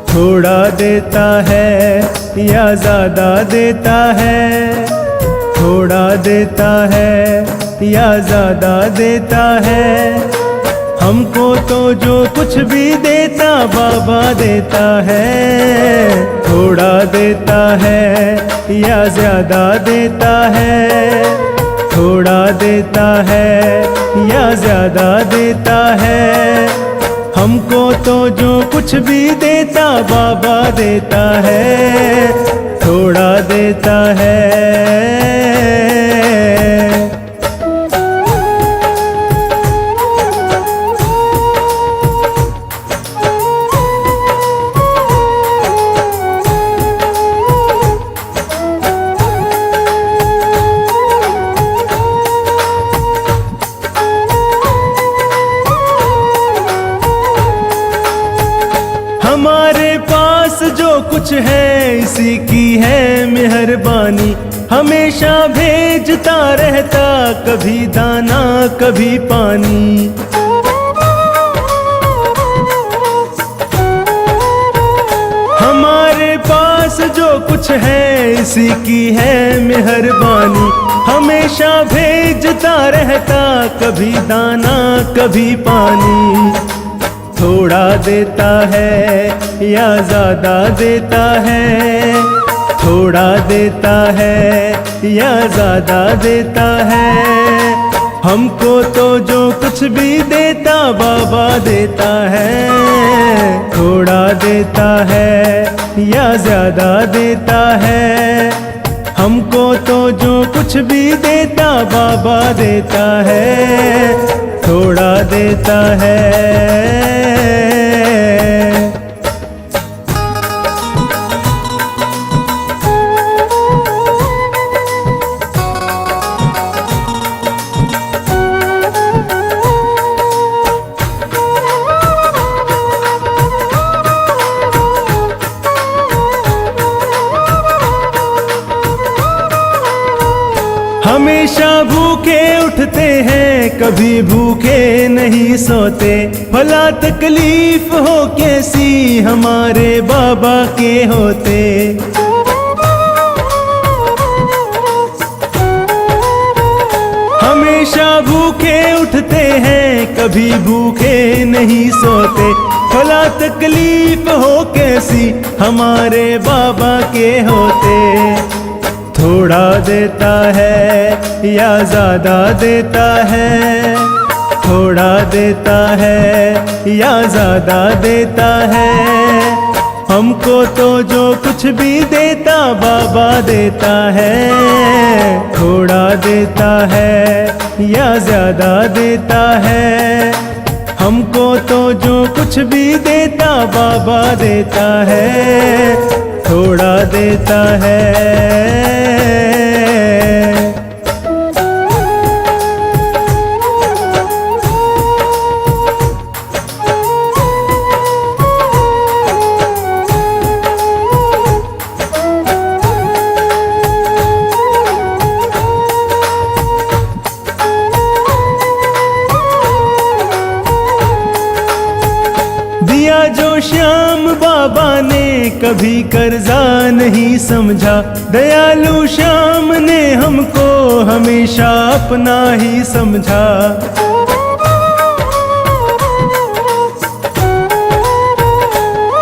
थोड़ा देता है या ज्यादा देता है, थोड़ा देता है या ज्यादा देता है। हमको तो जो कुछ भी देता बाबा देता है। थोड़ा देता है या ज्यादा देता है, थोड़ा देता है या ज्यादा देता है। हमको तो जो कुछ भी देता बाबा देता है। थोड़ा देता है कुछ है इसी की है मेहरबानी, हमेशा भेजता रहता कभी दाना कभी पानी। हमारे पास जो कुछ है इसी की है मेहरबानी, हमेशा भेजता रहता कभी दाना कभी पानी। थोड़ा देता है या ज्यादा देता है, थोड़ा देता है या ज्यादा देता है, हमको तो जो कुछ भी देता बाबा देता है। थोड़ा देता है या ज्यादा देता है, हमको तो जो कुछ भी देता बाबा देता है। थोड़ा देता है। हमेशा भूखे उठते हैं कभी भूखे नहीं सोते, भला तकलीफ हो कैसी हमारे बाबा के होते। हमेशा भूखे उठते हैं कभी भूखे नहीं सोते, भला तकलीफ हो कैसी हमारे बाबा के होते। थोड़ा देता है या ज्यादा देता है, थोड़ा देता है या ज्यादा देता है, हमको तो जो कुछ भी देता बाबा देता है। थोड़ा देता है या ज्यादा देता है, हमको तो जो कुछ भी देता बाबा देता है। थोड़ा देता है। दिया जो श्याम बाबा ने कभी कर्जा नहीं समझा, दयालु श्याम ने हमको हमेशा अपना ही समझा।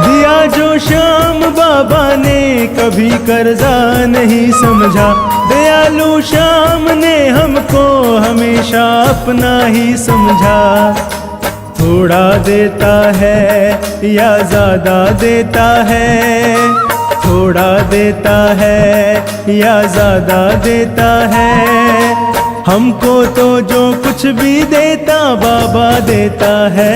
दिया जो श्याम बाबा ने कभी कर्जा नहीं समझा, दयालु श्याम ने हमको हमेशा अपना ही समझा। थोड़ा देता है या ज्यादा देता है, थोड़ा देता है या ज्यादा देता है, हमको तो जो कुछ भी देता बाबा देता है।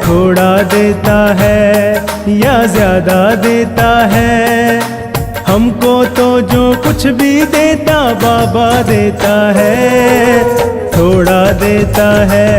थोड़ा देता है या ज्यादा देता है, हमको तो जो कुछ भी देता बाबा देता है। थोड़ा देता है।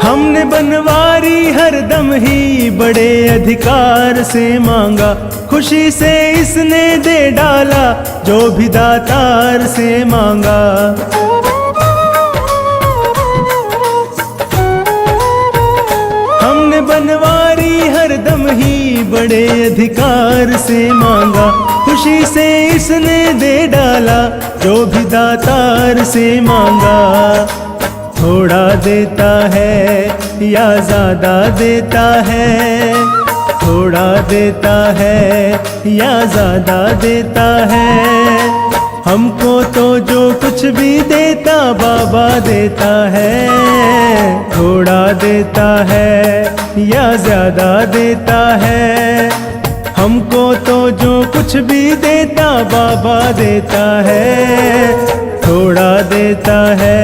हमने बनवारी हरदम ही बड़े अधिकार से मांगा, खुशी से इसने दे डाला जो भी दातार से मांगा। हमने बनवारी हरदम ही बड़े अधिकार से मांगा, खुशी से इसने दे डाला जो भी दातार से मांगा। थोड़ा देता है या ज्यादा देता है, थोड़ा देता है या ज्यादा देता है, हमको तो जो कुछ भी देता बाबा देता है। थोड़ा देता है या ज्यादा देता है, हमको तो जो कुछ भी देता बाबा देता है, थोड़ा देता है।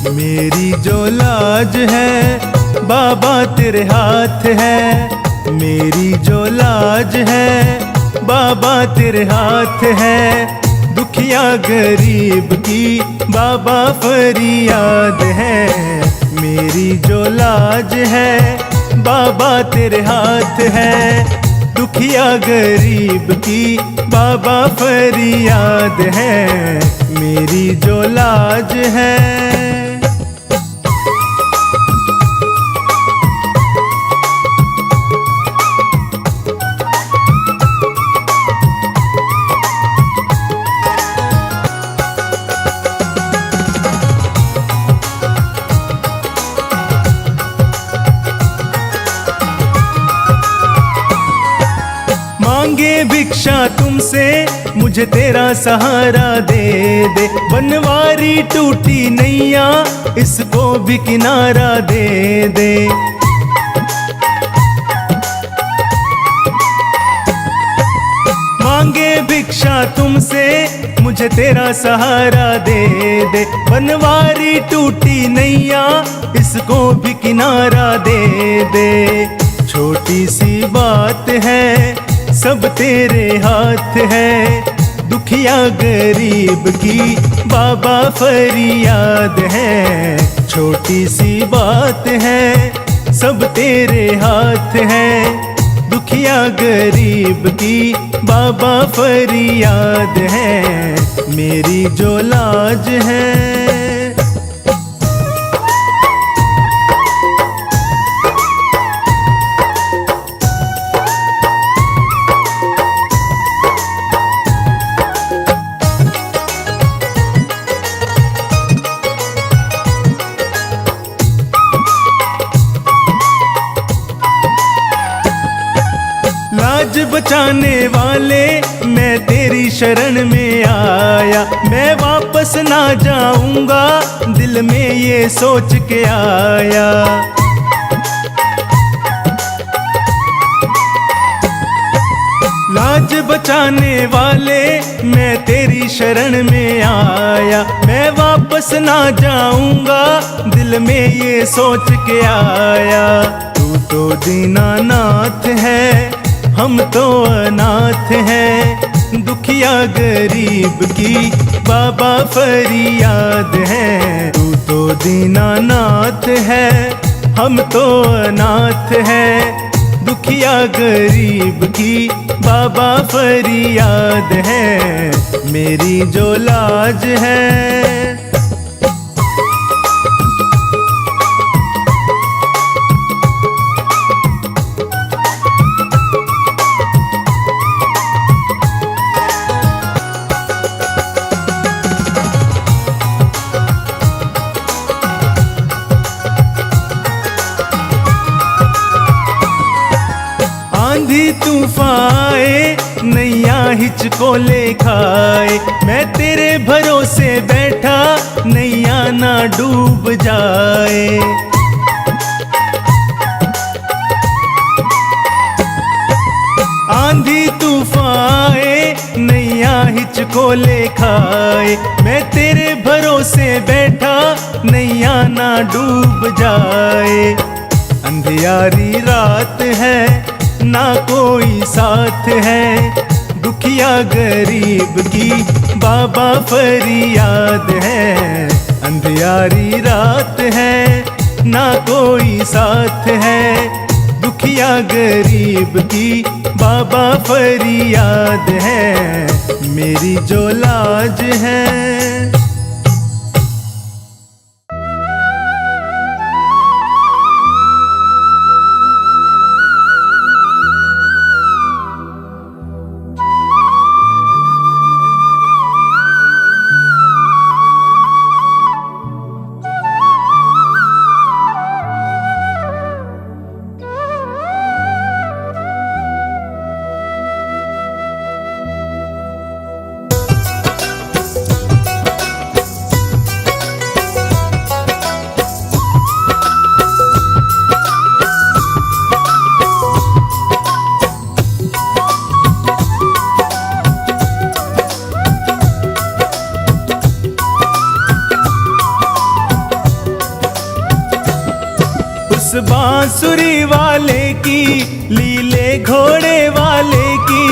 मेरी जो लाज है बाबा तेरे हाथ है, मेरी जो लाज है बाबा तेरे हाथ है। दुखिया गरीब की बाबा फरियाद है, मेरी जो लाज है बाबा तेरे हाथ है। दुखिया गरीब की बाबा फरियाद है, मेरी जो लाज है। मांगे भिक्षा तुमसे मुझे तेरा सहारा दे दे, बनवारी टूटी नैया इसको भी किनारा दे दे। मांगे भिक्षा तुमसे मुझे तेरा सहारा दे दे, बनवारी टूटी नैया इसको भी किनारा दे दे। छोटी सी बात है सब तेरे हाथ है, दुखिया गरीब की बाबा फरियाद है। छोटी सी बात है सब तेरे हाथ है, दुखिया गरीब की बाबा फरियाद है, मेरी जो लाज है। लाज बचाने वाले मैं तेरी शरण में आया, मैं वापस ना जाऊंगा दिल में ये सोच के आया। लाज बचाने वाले मैं तेरी शरण में आया, मैं वापस ना जाऊंगा दिल में ये सोच के आया। तू तो दीनानाथ है हम तो अनाथ हैं, दुखिया गरीब की बाबा फरियाद है। तू तो दीनानाथ है हम तो अनाथ हैं, दुखिया गरीब की बाबा फरियाद है, मेरी जो लाज है। आंधी तूफान आए नैया हिचकोले खाए, मैं तेरे भरोसे बैठा नैया ना डूब जाए। आंधी तूफान आए नैया हिचकोले खाए, मैं तेरे भरोसे बैठा नैया ना डूब जाए। अंधियारी रात है ना कोई साथ है, दुखिया गरीब की बाबा फरियाद है। अंधियारी रात है ना कोई साथ है, दुखिया गरीब की बाबा फरियाद है, मेरी जो लाज है। बांसुरी वाले की, लीले घोड़े वाले की,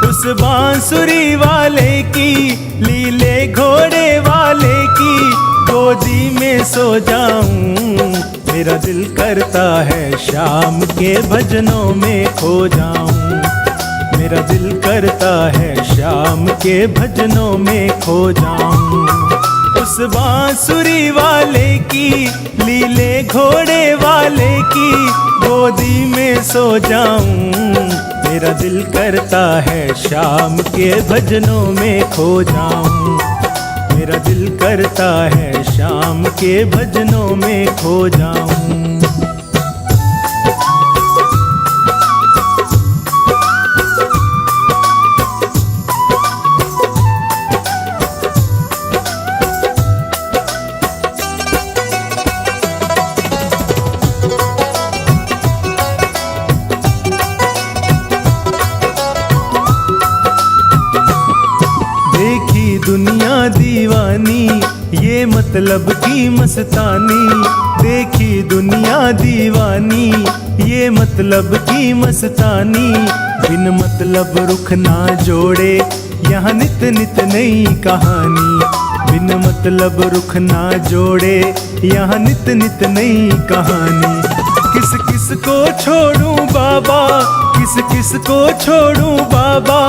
उस बांसुरी वाले की, लीले घोड़े वाले की गोदी में सो जाऊं। मेरा दिल करता है शाम के भजनों में खो जाऊं। मेरा दिल करता है शाम के भजनों में खो जाऊं। उस बांसुरी वाले की, लीले घोड़े वाले की गोदी में सो जाऊं। मेरा दिल करता है शाम के भजनों में खो जाऊं। मेरा दिल करता है शाम के भजनों में खो जाऊं। देखी दुनिया दीवानी, ये मतलब की मस्तानी। देखी दुनिया दीवानी, ये मतलब की मस्तानी। बिन मतलब रुख ना जोड़े, यहाँ नित नित नई कहानी। बिन मतलब रुख ना जोड़े, यहाँ नित नित नई कहानी। किस किस को छोड़ूं बाबा, किस किस को छोड़ूं बाबा,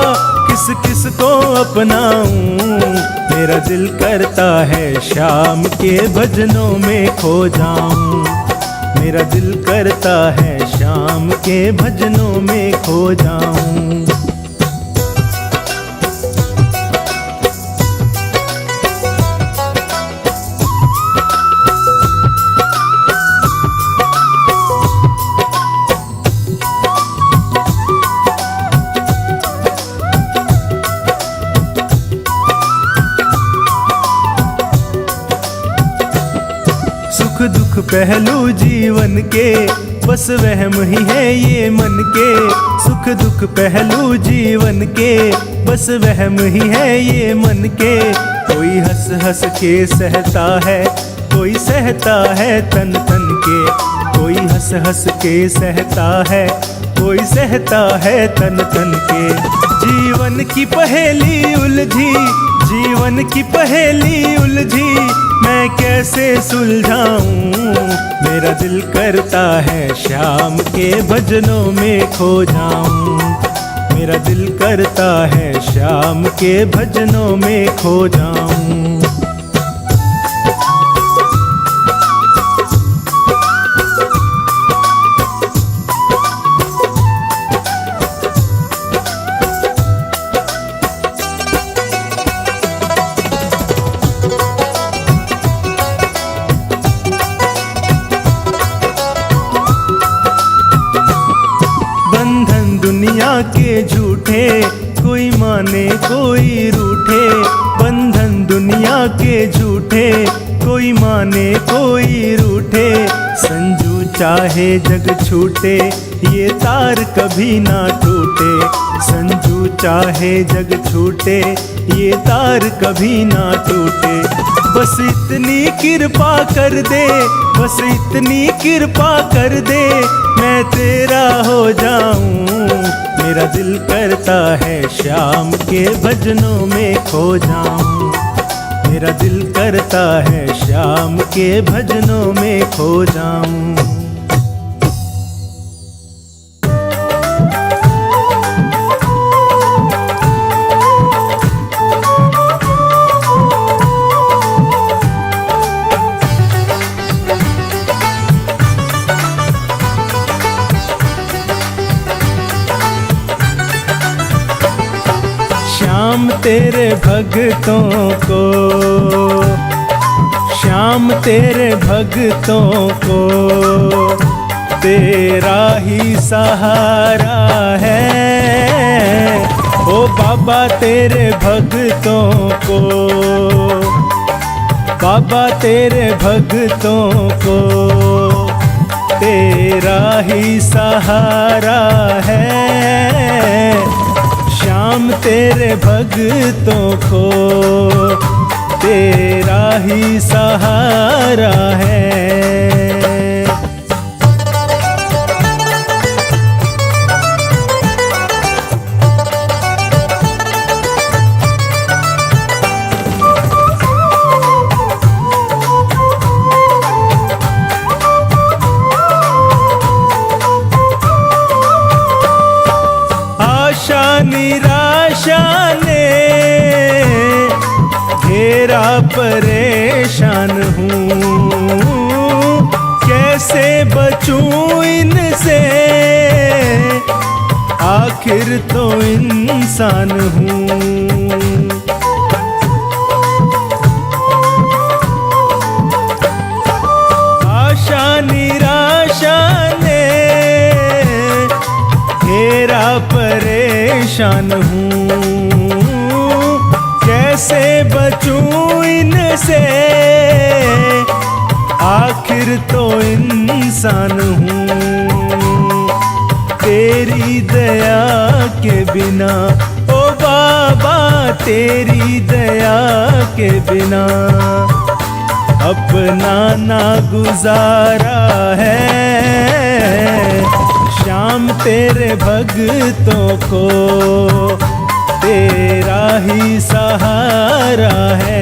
किस किस को अपनाऊं। मेरा दिल करता है शाम के भजनों में खो जाऊं। मेरा दिल करता है शाम के भजनों में खो जाऊं। सुख दुख पहलू जीवन के, बस वहम ही है ये मन के। सुख दुख पहलू जीवन के, बस वहम ही है ये मन के। कोई हंस हंस के सहता है, कोई सहता है तन तन के। कोई हंस हंस के सहता है, कोई सहता है तन तन के। जीवन की पहेली उलझी, जीवन की पहेली उलझी, मैं कैसे सुलझाऊं। मेरा दिल करता है शाम के भजनों में खो जाऊं। मेरा दिल करता है शाम के भजनों में खो जाऊं। दुनिया के झूठे, कोई माने कोई रूठे। बंधन दुनिया के झूठे, कोई माने कोई रूठे। संजू चाहे जग छूटे, ये तार कभी ना टूटे। संजू चाहे जग छूटे, ये तार कभी ना टूटे। बस इतनी कृपा कर दे, बस इतनी कृपा कर दे, मैं तेरा हो जाऊं। मेरा दिल करता है शाम के भजनों में खो जाऊं। मेरा दिल करता है शाम के भजनों में खो जाऊं। श्याम तेरे भक्तों को, श्याम तेरे भक्तों को तेरा ही सहारा है। ओ बाबा तेरे भक्तों को, बाबा तेरे भक्तों को तेरा ही सहारा है। श्याम तेरे भक्तों को तेरा ही सहारा है। निराशा ने घेरा, परेशान हूँ, कैसे बचूं इनसे, आखिर तो इंसान हूँ। आशा निराशा ने घेरा, परेशान हूँ, कैसे बचूं इनसे, आखिर तो इंसान हूँ। तेरी दया के बिना ओ बाबा, तेरी दया के बिना अपना ना गुजारा है। श्याम तेरे भक्तों को तेरा ही सहारा है।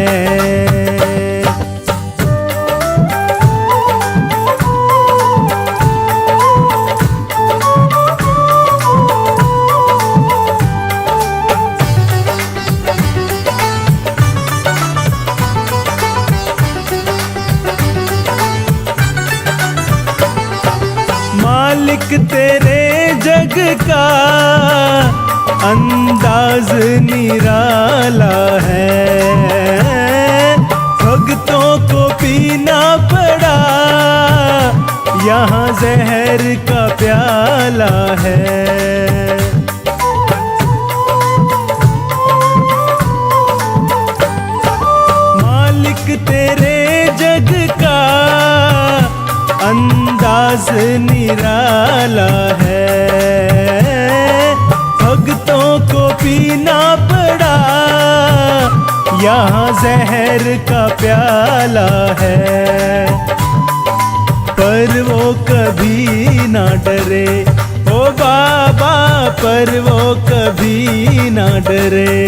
मालिक तेरे जग का अंदाज निराला है, भक्तों को पीना पड़ा यहाँ जहर का प्याला है। मालिक तेरे जग का अंदाज निराला है, भक्तों को पीना पड़ा यहाँ जहर का प्याला है। पर वो कभी ना डरे ओ बाबा, पर वो कभी ना डरे,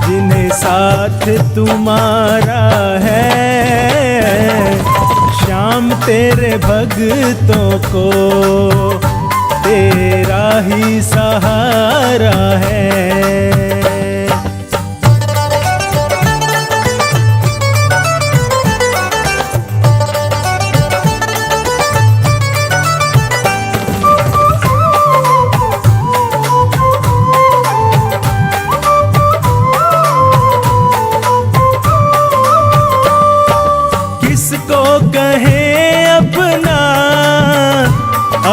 जिन्हें साथ तुम्हारा है। श्याम तेरे भक्तों को तेरा ही सहारा है। किसको कहें अपना,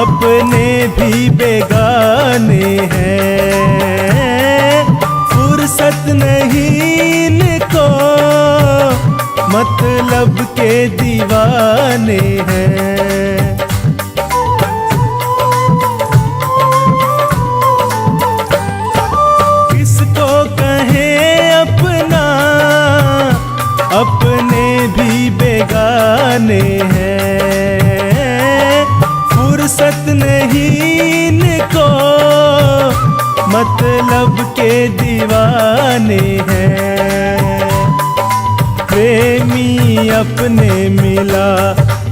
अपने भी बेगाने हैं, फुर्सत नहीं इनको, मतलब के दीवाने हैं। किसको कहें अपना, अपने भी बेगाने हैं, फुर्सत नहीं इनको, मतलब के दीवाने हैं। प्रेमी अपने मिला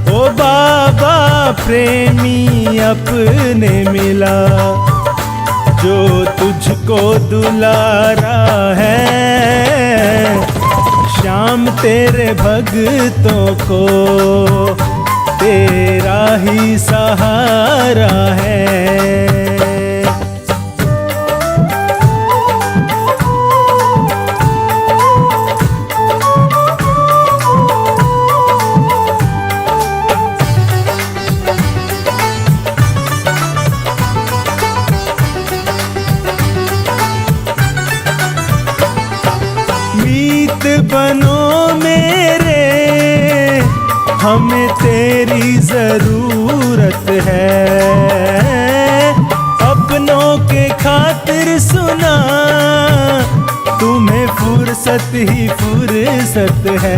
ओ बाबा, प्रेमी अपने मिला, जो तुझको दुलारा है। श्याम तेरे भक्तों को तेरा ही सहारा है। मीत बनो मेरे, हमें तेरी जरूरत है, अपनों के खातिर सुना, तुम्हें फुर्सत ही फुर्सत है।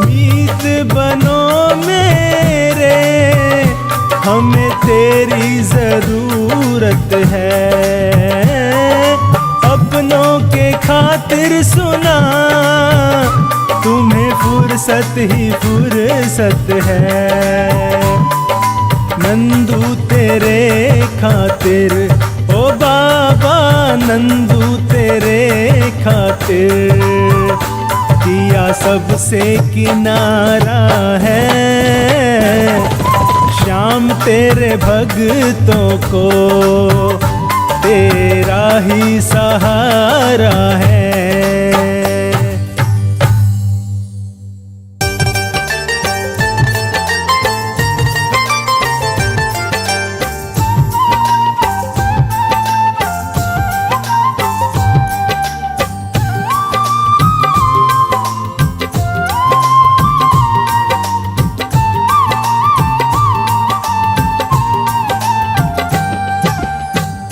मीत बनो मेरे, हमें तेरी जरूरत है, अपनों के खातिर सुना, तुम्हें फुर्सत फुर्सत ही फुर्सत है। नंदू तेरे खातिर ओ बाबा, नंदू तेरे खातिर किया सबसे किनारा है। श्याम तेरे भक्तों को तेरा ही सहारा है।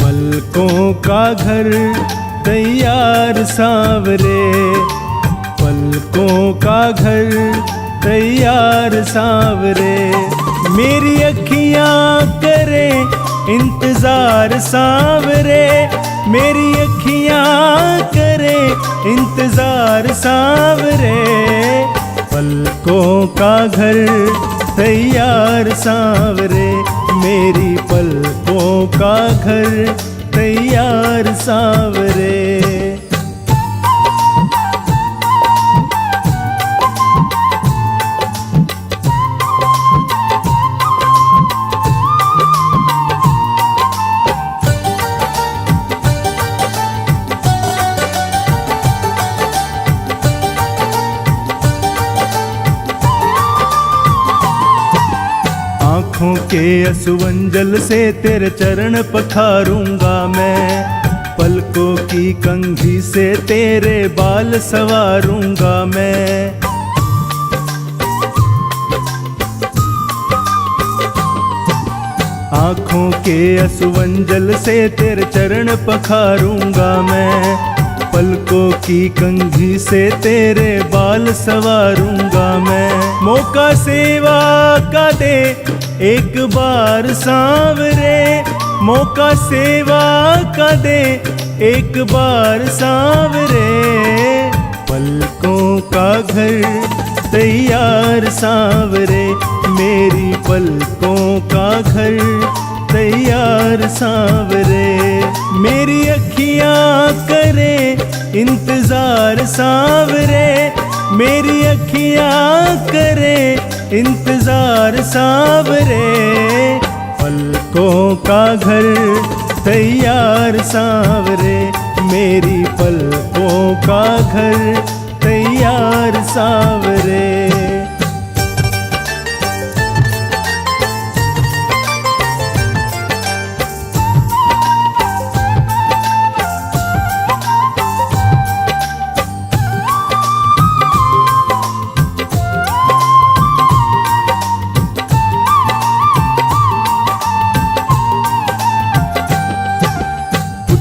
पलकों का घर तैयार सांवरे, पलकों का घर तैयार सांवरे। मेरी अखियां करे इंतजार सांवरे, मेरी अखियां करे इंतजार सांवरे। पलकों का घर तैयार सांवरे, मेरी पलकों का घर तैयार सांवरे। आँखों के असुवंजल से तेरे चरण पखारूंगा मैं, पलकों की कंघी से तेरे बाल सवारूंगा मैं। आँखों के असुवंजल से तेरे चरण पखारूंगा मैं, पलकों की कंघी से तेरे बाल सवारूंगा मैं। मौका सेवा का दे एक बार सांवरे, मौका सेवा का दे एक बार सांवरे। पलकों का घर तैयार सांवरे, मेरी पलकों का घर तैयार सांवरे। मेरी अखियां करे इंतजार सांवरे, मेरी अखियां करे इंतजार सांवरे। पलकों का घर तैयार सांवरे, मेरी पलकों का घर तैयार सांवरे।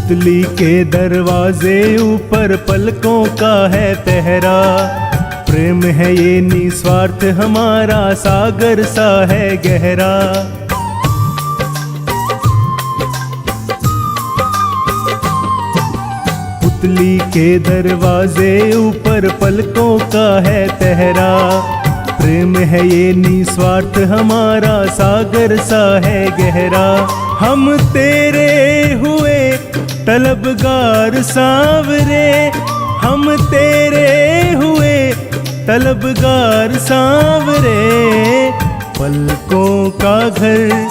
पुतली के दरवाजे ऊपर पलकों का है पहरा, प्रेम है ये निस्वार्थ हमारा सागर सा है गहरा। पुतली के दरवाजे ऊपर पलकों का है पहरा, प्रेम है ये निस्वार्थ हमारा सागर सा है गहरा। हम तेरे हुए तलबगार सांवरे, हम तेरे हुए तलबगार सांवरे। पलकों का घर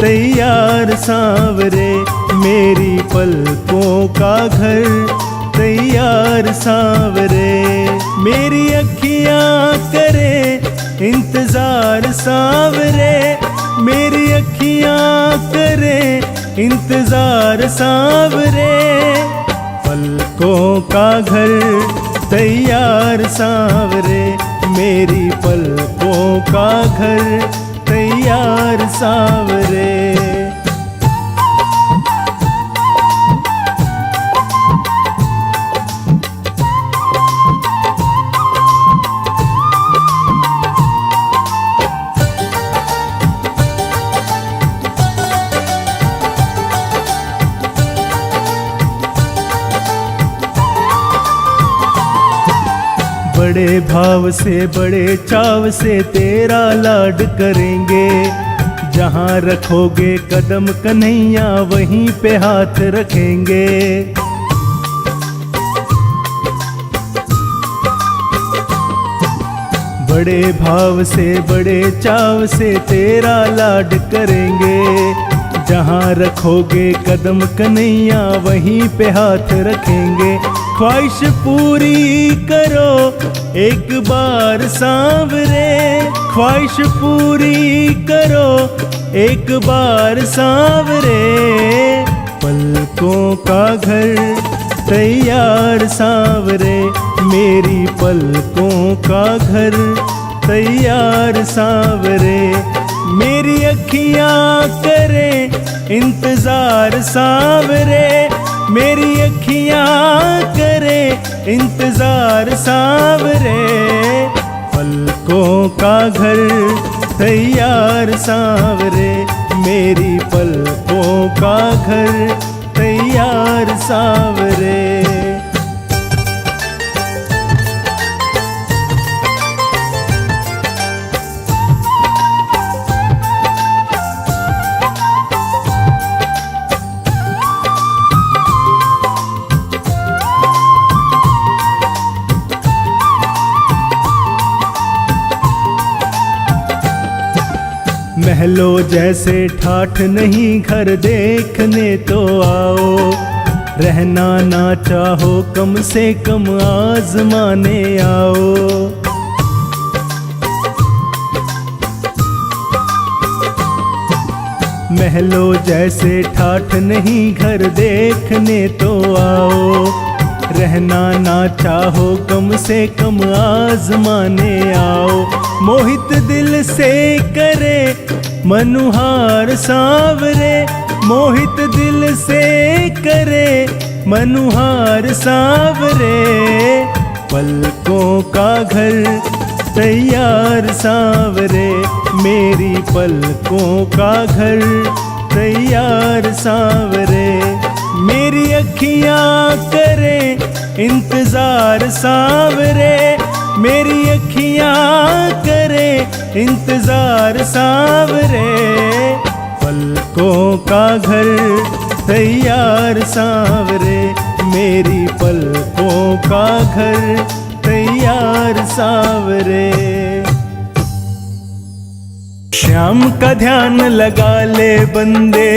तैयार सांवरे, मेरी पलकों का घर तैयार सांवरे। मेरी अखियां करे इंतजार सांवरे, मेरी अखियां करे इंतजार सांवरे। पलकों का घर तैयार सांवरे, मेरी पलकों का घर तैयार सांवरे। बड़े भाव से बड़े चाव से तेरा लाड करेंगे। जहाँ रखोगे कदम कन्हैया वहीं पे हाथ रखेंगे। बड़े भाव से बड़े चाव से तेरा लाड करेंगे। जहाँ रखोगे कदम कन्हैया वहीं पे हाथ रखेंगे। ख्वाहिश पूरी करो एक बार सांवरे, ख्वाहिश पूरी करो एक बार सांवरे। पलकों का घर तैयार सांवरे, मेरी पलकों का घर तैयार सांवरे। मेरी अखियाँ करें इंतजार सांवरे, मेरी अखियाँ करें इंतजार सांवरे। पलकों का घर तैयार सांवरे, मेरी पलकों का घर तैयार सांवरे। महलों जैसे ठाठ नहीं घर देखने तो आओ। रहना ना चाहो कम से कम आजमाने आओ। महलों जैसे ठाठ नहीं घर देखने तो आओ। रहना ना चाहो कम से कम आजमाने आओ। मोहित दिल से करे मनुहार सांवरे, मोहित दिल से करे मनुहार सांवरे। पलकों का घर तैयार सांवरे, मेरी पलकों का घर तैयार सांवरे। मेरी अखियाँ करें इंतजार सांवरे, मेरी अखियाँ करें इंतजार सांवरे। पलकों का घर तैयार सांवरे, मेरी पलकों का घर तैयार सांवरे। श्याम का ध्यान लगा ले बंदे,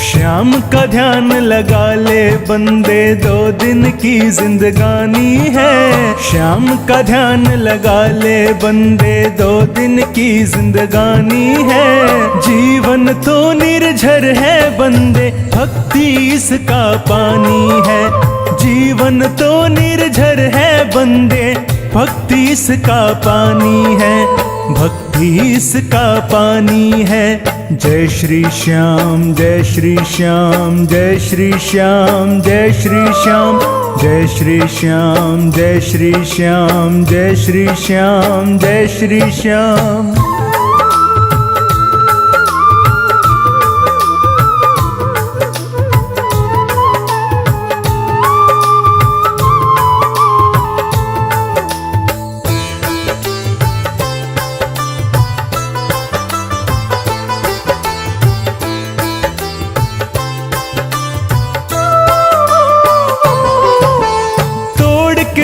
श्याम का ध्यान लगा ले बंदे, 2 दिन की जिंदगानी है। श्याम का ध्यान लगा ले बंदे, 2 दिन की जिंदगानी है। जीवन तो निर्झर है बंदे, भक्ति इसका पानी है। जीवन तो निर्झर है बंदे, भक्ति इसका पानी है। भक्ति इसका पानी है। जय श्री श्याम, जय श्री श्याम, जय श्री श्याम, जय श्री श्याम, जय श्री श्याम, जय श्री श्याम, जय श्री श्याम, जय श्री श्याम।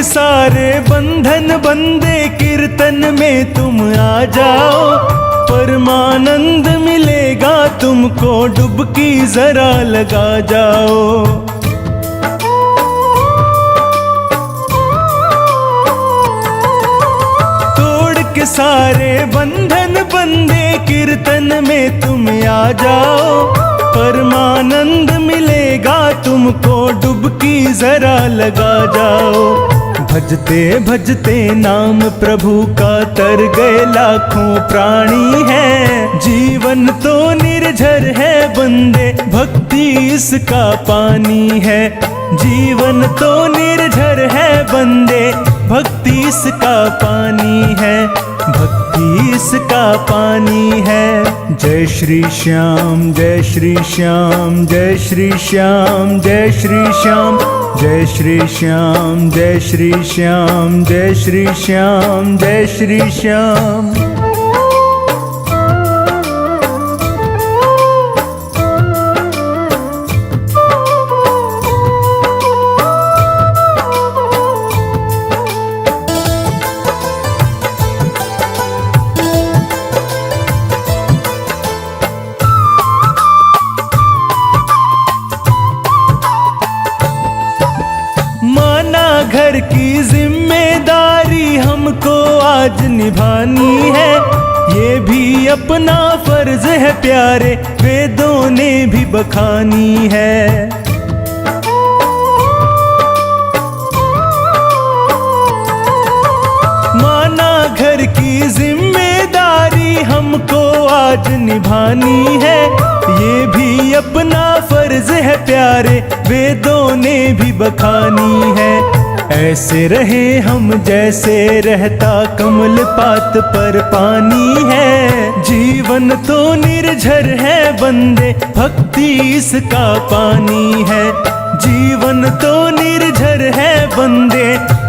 सारे बंधन बंदे कीर्तन में तुम आ जाओ। परमानंद मिलेगा तुमको, डुबकी जरा लगा जाओ। तोड़ के सारे बंधन बंदे कीर्तन में तुम आ जाओ। परमानंद मिलेगा तुमको, डुबकी जरा लगा जाओ। भजते भजते नाम प्रभु का तर गए लाखों प्राणी है। जीवन तो निर्झर है बंदे, भक्ति इसका पानी है। जीवन तो निर्झर है बंदे, भक्ति इसका पानी है। भक्ति इसका पानी है। जय श्री श्याम जय श्री श्याम जय श्री श्याम जय श्री श्याम जय श्री श्याम जय श्री श्याम जय श्री श्याम जय श्री श्याम। घर की जिम्मेदारी हमको आज निभानी है, ये भी अपना फर्ज है प्यारे, वेदों ने भी बखानी है। माना घर की जिम्मेदारी हमको आज निभानी है, ये भी अपना फर्ज है प्यारे, वेदों ने भी बखानी है। ऐसे रहे हम जैसे रहता कमल पात पर पानी है, जीवन तो निर्झर है बंदे, भक्ति इसका पानी है। जीवन तो निर्झर है बंदे,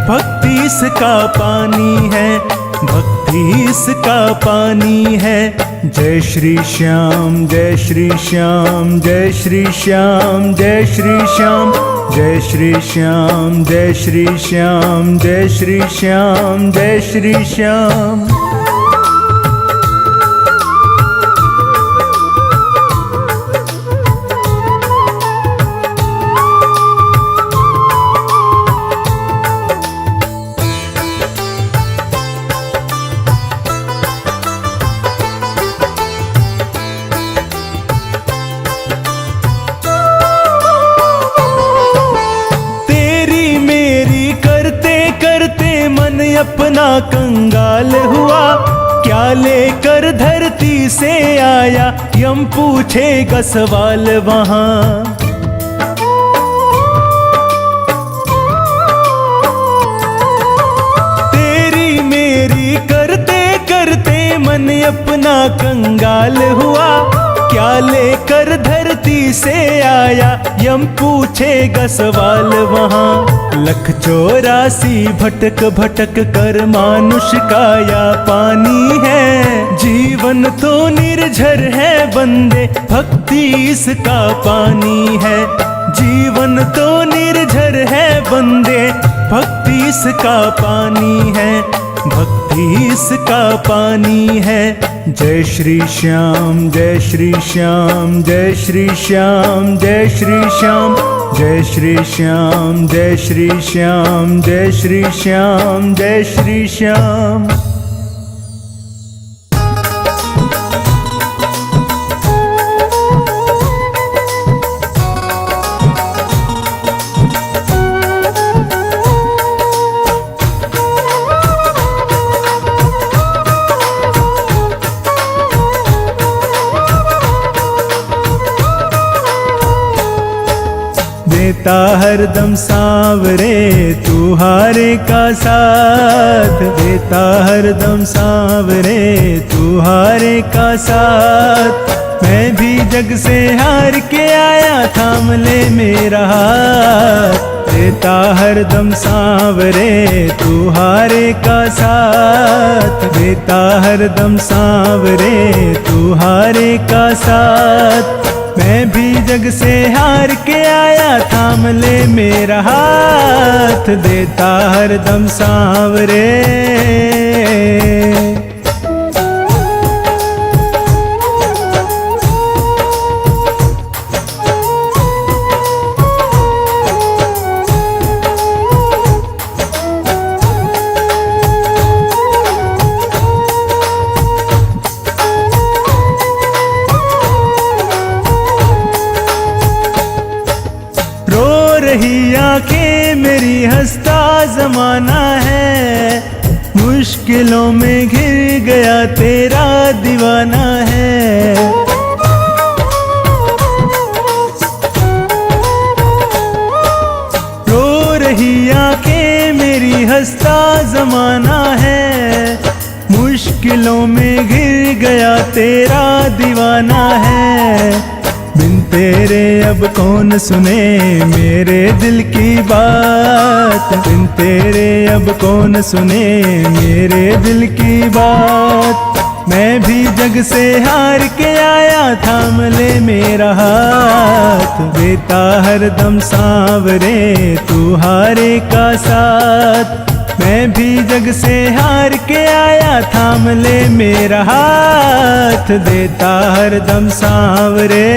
भक्ति इसका पानी है, भक्ति इसका पानी है। जय श्री श्याम जय श्री श्याम जय श्री श्याम जय श्री श्याम जय श्री श्याम जय श्री श्याम जय श्री श्याम जय श्री श्याम। अपना कंगाल हुआ, क्या लेकर धरती से आया, यम पूछेगा सवाल वहां। तेरी मेरी करते करते मन अपना कंगाल हुआ, क्या लेकर धरती से आया, यम पूछेगा सवाल वहां। 1,84 भटक भटक कर मानुष काया पानी है, जीवन तो निर्झर है बंदे, भक्ति इसका पानी है। जीवन तो निर्झर है बंदे, भक्ति इसका पानी है, भक्ति इसका पानी है। जय श्री श्याम जय श्री श्याम जय श्री श्याम जय श्री श्याम जय श्री श्याम जय श्री श्याम जय श्री श्याम जय श्री श्याम। देता हरदम सांवरे तू हारे का साथ, देता हरदम सांवरे तू हारे का साथ। मैं भी जग से हार के आया, थाम ले मेरा हाथ। देता हरदम सांवरे तू हारे का साथ, देता हरदम सांवरे तू हारे का साथ। मैं भी जग से हार के आया, थाम ले मेरा हाथ। देता हरदम सांवरे रही आंखें मेरी, हंसता जमाना है, मुश्किलों में घिर गया तेरा दीवाना है। रो रही आंखें मेरी, हंसता जमाना है, मुश्किल दिलों में घिर गया तेरा दीवाना है। बिन तेरे अब कौन सुने मेरे दिल की बात, बिन तेरे अब कौन सुने मेरे दिल की बात। मैं भी जग से हार के आया, थाम ले मेरा हाथ, देता हरदम सांवरे तू हारे का साथ। मैं भी जग से हार के आया, थाम ले मेरा हाथ, देता हरदम सांवरे।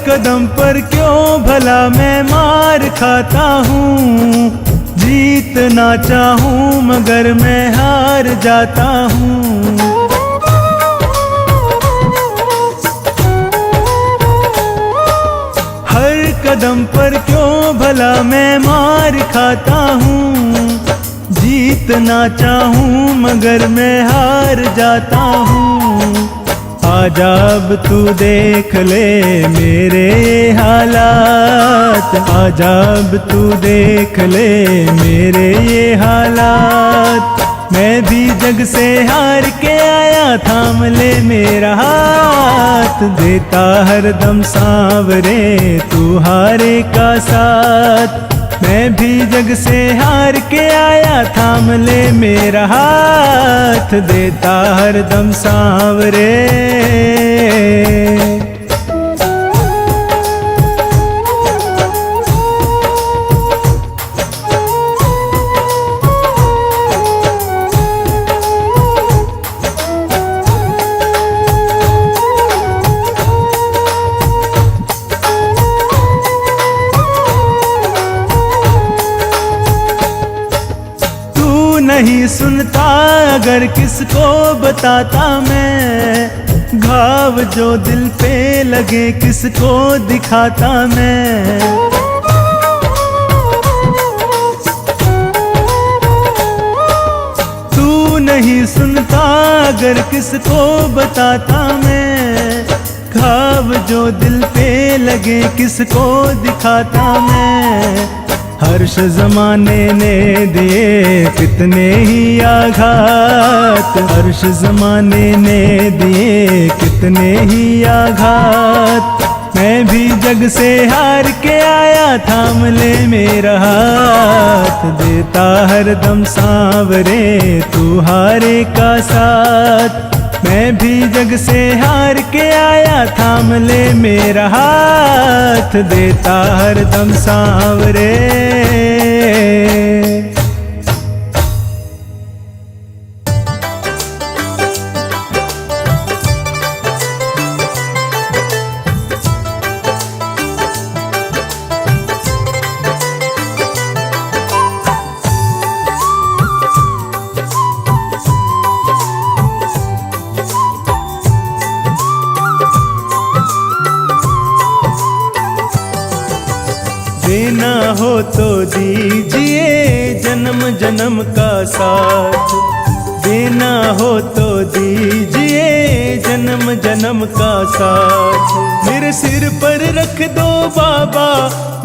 कदम पर क्यों भला मैं मार खाता हूँ, जीतना चाहूँ मगर मैं हार जाता हूँ। हर कदम पर क्यों भला मैं मार खाता हूँ, जीतना चाहूँ मगर मैं हार जाता हूँ। आजा अब तू देख ले मेरे हालात, आजा अब तू देख ले मेरे ये हालात। मैं भी जग से हार के आया, थाम ले मेरा हाथ, देता हरदम सांवरे तू हारे का साथ। मैं भी जग से हार के आया, थाम ले मेरा हाथ, देता हरदम सांवरे। नहीं सुनता अगर किसको बताता मैं, घाव जो दिल पे लगे किसको दिखाता मैं। तू नहीं सुनता अगर किसको बताता मैं, घाव जो दिल पे लगे किसको दिखाता मैं। हर्ष जमाने ने दिए कितने ही आघात, हर्ष जमाने ने दिए कितने ही आघात। मैं भी जग से हार के आया, थाम ले मेरा हाथ, देता हरदम सांवरे तू हारे का साथ। मैं भी जग से हार के आया, थाम ले मेरा हाथ, देता हरदम सांवरे। देना हो तो दीजिए जन्म जन्म का साथ, देना हो तो दीजिए जन्म जन्म का साथ। मेरे सिर पर रख दो बाबा,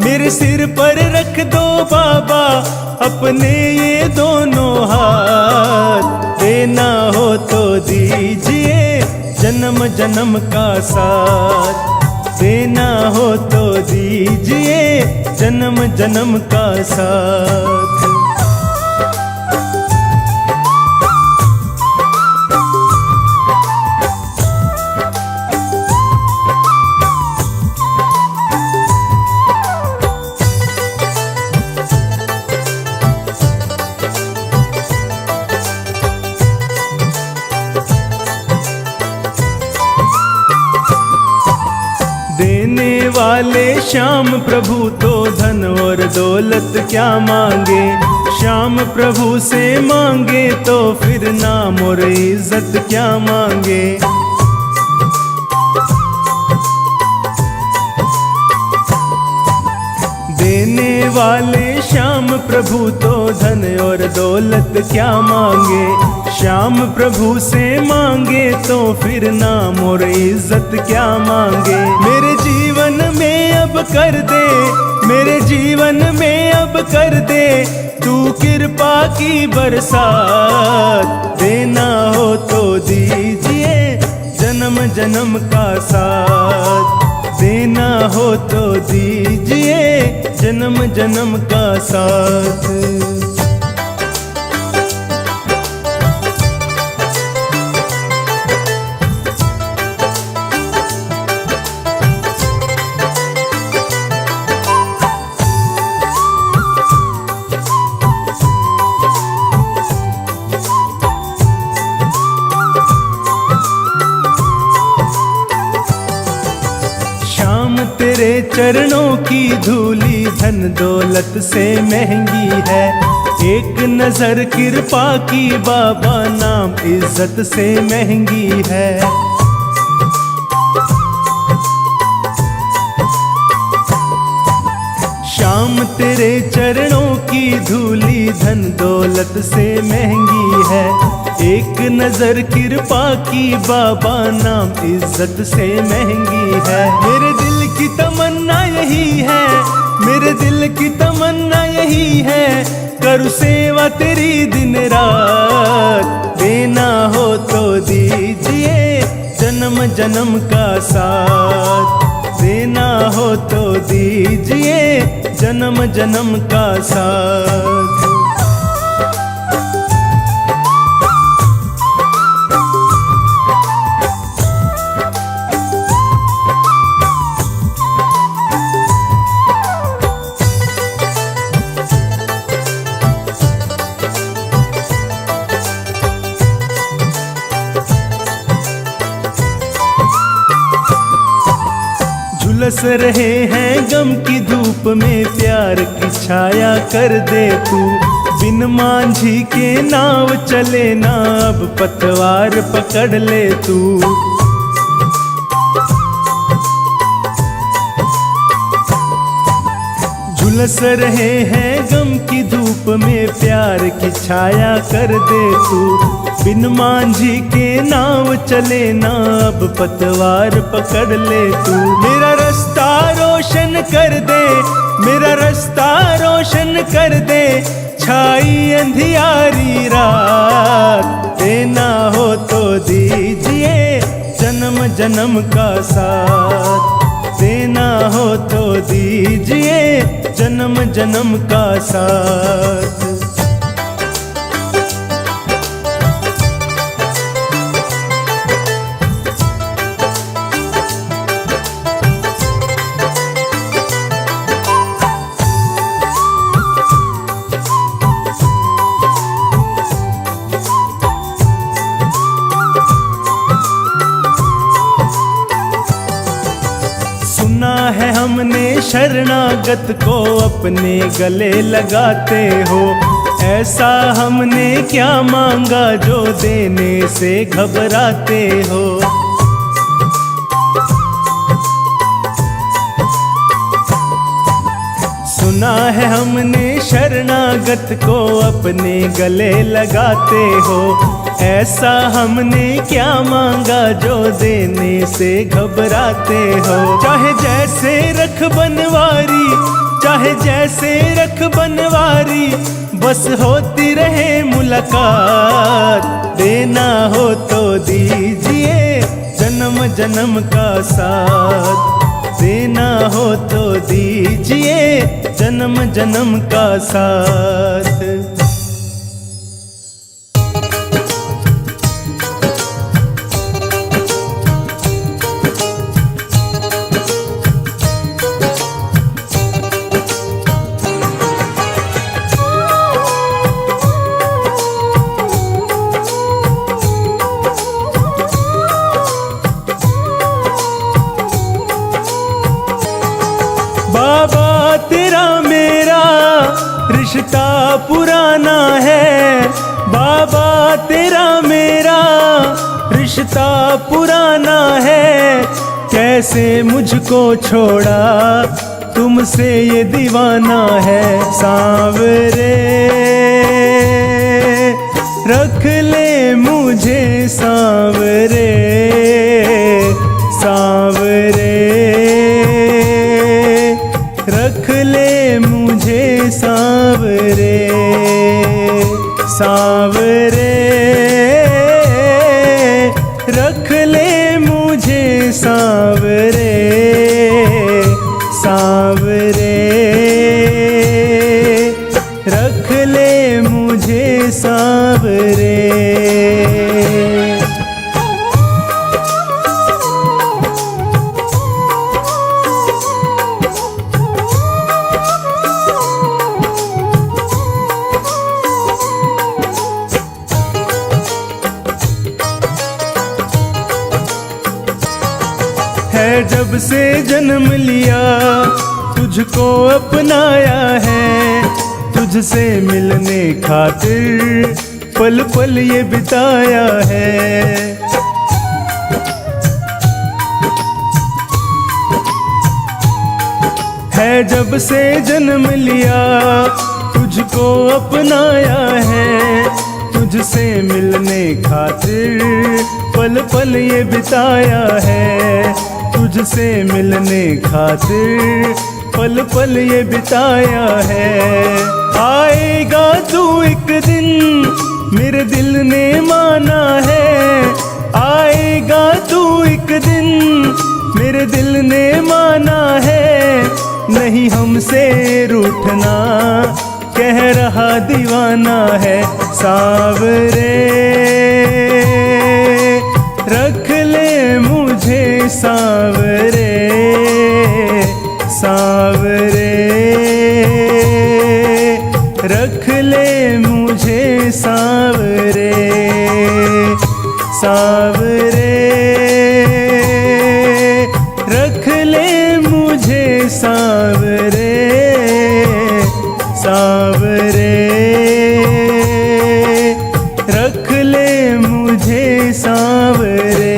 मेरे सिर पर रख दो बाबा अपने ये दोनों हाथ। देना हो तो दीजिए जन्म जन्म का साथ, देना हो तो दीजिए जन्म जन्म का साथ। देने वाले श्याम प्रभु तो धन और दौलत क्या मांगे, श्याम प्रभु से मांगे तो फिर नाम और इज्जत क्या मांगे। वाले श्याम प्रभु तो धन और दौलत क्या मांगे। श्याम प्रभु से मांगे तो फिर नाम और इज्जत क्या मांगे। मेरे जीवन में अब कर दे, मेरे जीवन में अब कर दे तू कृपा की बरसात। देना हो तो दीजिए जन्म जन्म का साथ। देना हो तो दीजिए जन्म जन्म का साथ। तेरे चरणों की धूली धन दौलत से महंगी है। एक नजर कृपा की बाबा नाम इज्जत से महंगी है। श्याम तेरे चरणों की धूली धन दौलत से महंगी है। एक नजर कृपा की बाबा नाम इज्जत से महंगी है। मेरे दिल की तमन्ना यही है, मेरे दिल की तमन्ना यही है, करूँ सेवा तेरी दिन रात। देना हो तो दीजिए जन्म जन्म का साथ। देना हो तो दीजिए जन्म जन्म का साथ। झुलस रहे हैं गम की धूप में प्यार की छाया कर दे तू। बिन मांझी के नाव चले ना अब पतवार पकड़ ले तू। झुलस रहे हैं गम की धूप में प्यार की छाया कर दे तू। बिन मांझी के नाव चले ना अब पतवार पकड़ ले तू। मेरा रास्ता रोशन कर दे, मेरा रास्ता रोशन कर दे, छाई अंधियारी रात। देना हो तो दीजिए जन्म जन्म का साथ। देना हो तो दीजिए जन्म जन्म का साथ। है हमने शरणागत को अपने गले लगाते हो। ऐसा हमने क्या मांगा जो देने से घबराते हो। सुना है हमने शरणागत को अपने गले लगाते हो। ऐसा हमने क्या मांगा जो देने से घबराते हो। चाहे जैसे रख बनवारी, चाहे जैसे रख बनवारी, बस होती रहे मुलाकात। देना हो तो दीजिए जन्म जन्म का साथ। देना हो तो दीजिए जन्म जन्म का साथ। बाबा तेरा मेरा रिश्ता पुराना है। बाबा तेरा मेरा रिश्ता पुराना है। कैसे मुझको छोड़ा तू हमसे ये दीवाना है। सांवरे रख ले मुझे सांवरे, सांवरे रख ले मुझे सांवरे, सांवरे रख ले मुझे सांवरे, सांवरे रख ले मुझे सांवरे। है जब से जन्म लिया तुझको अपनाया है, तुझसे मिलने खातिर पल पल ये बिताया है। है जब से जन्म लिया तुझको अपनाया है, तुझसे मिलने खातिर पल पल ये बिताया है, तुझसे मिलने खातिर पल पल ये बिताया है। आएगा तू एक दिन मेरे दिल ने माना है, आएगा तू एक दिन मेरे दिल ने माना है। नहीं हमसे रूठना कह रहा दीवाना है। सांवरे रख ले मुझे सांवरे, सांवरे रख ले मुझे सांवरे, सांवरे रख ले मुझे सांवरे, सांवरे रख ले मुझे सांवरे।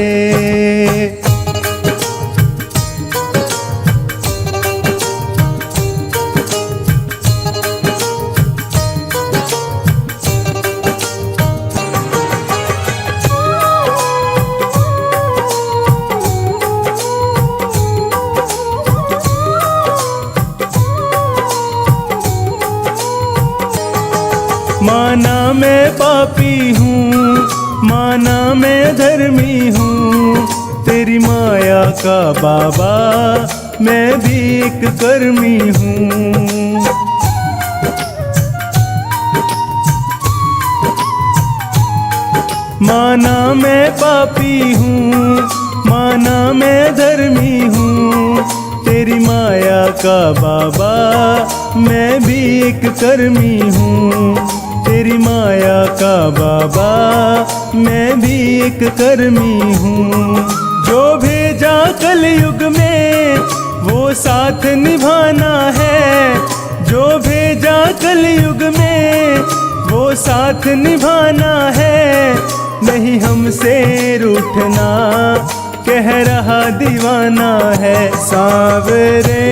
माना मैं पापी हूँ, माना मैं धर्मी हूँ, तेरी माया का बाबा मैं भी एक कर्मी हूँ। माना मैं पापी हूँ, माना मैं धर्मी हूँ, तेरी माया का बाबा मैं भी एक कर्मी हूँ। तेरी माया का बाबा मैं भी एक कर्मी हूँ। जो भेजा कलयुग में वो साथ निभाना है, जो भेजा कलयुग में वो साथ निभाना है। नहीं हमसे रूठना कह रहा दीवाना है। सांवरे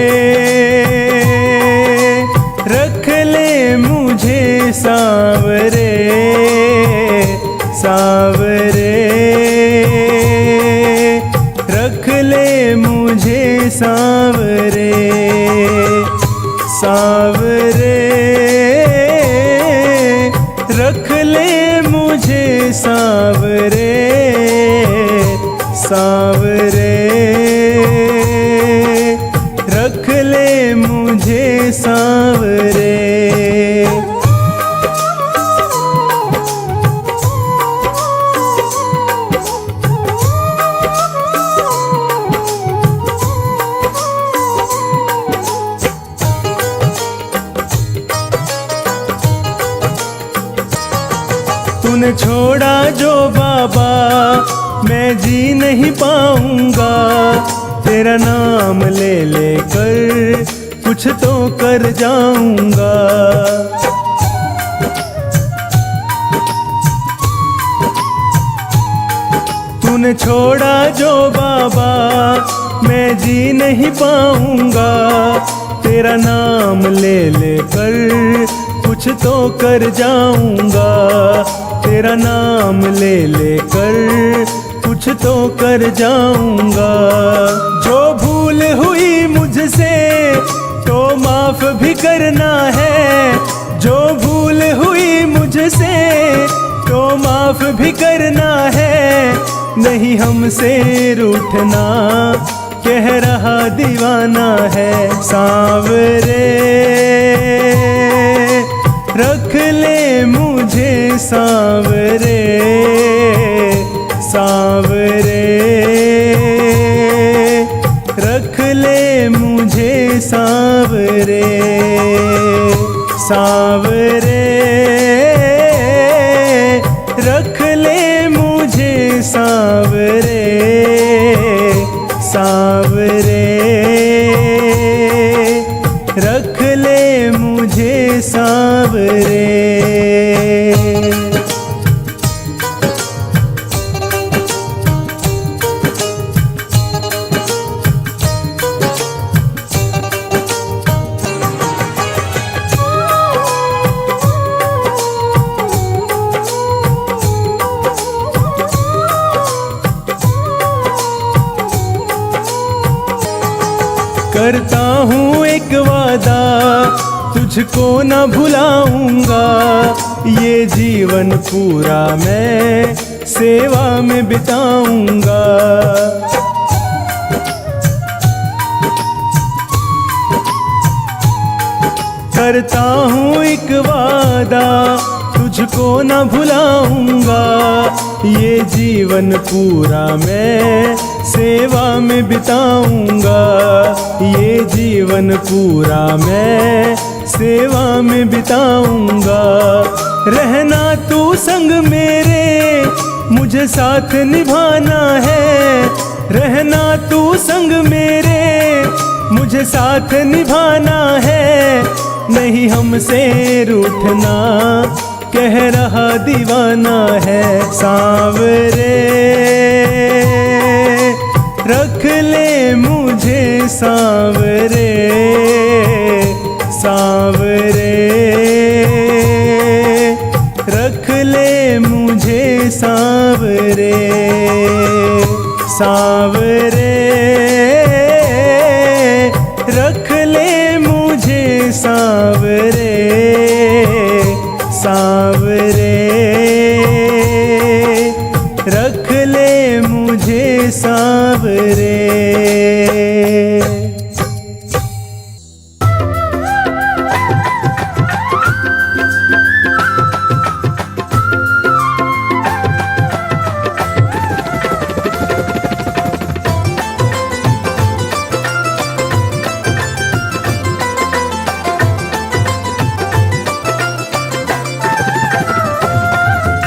रख ले मुझे सांवरे, सांवरे रख ले मुझे सांवरे, सांवरे रख ले मुझे सांवरे, सांवरे रख ले मुझे सांवरे। तूने छोड़ा जो बाबा मैं जी नहीं पाऊंगा, तेरा नाम ले लेकर कुछ तो कर जाऊंगा। तूने छोड़ा जो बाबा मैं जी नहीं पाऊंगा, तेरा नाम ले लेकर कुछ तो कर जाऊंगा, तेरा नाम ले लेकर कुछ तो कर जाऊंगा। जो भूल हुई मुझसे तो माफ भी करना है, जो भूल हुई मुझसे तो माफ भी करना है। नहीं हमसे रूठना, कह रहा दीवाना है। सांवरे रख ले मुझे सांवरे, सांवरे रख ले मुझे सांवरे, सांवरे रख ले मुझे सांवरे, सांवरे रख ले मुझे सांवरे। करता हूँ एक वादा, तुझको न भुलाऊंगा। ये जीवन पूरा मैं सेवा में बिताऊंगा। करता हूँ एक वादा, तुझको न भुलाऊंगा। ये जीवन पूरा मैं सेवा में बिताऊंगा। ये जीवन पूरा मैं सेवा में बिताऊंगा। रहना तू संग मेरे, मुझे साथ निभाना है। रहना तू संग मेरे, मुझे साथ निभाना है। नहीं हमसे रूठना, कह रहा दीवाना है। सांवरे रख ले मुझे सांवरे, सांवरे रख ले मुझे सांवरे, सांवरे रख ले मुझे सांवरे, सांवरे रख ले मुझे सांवरे।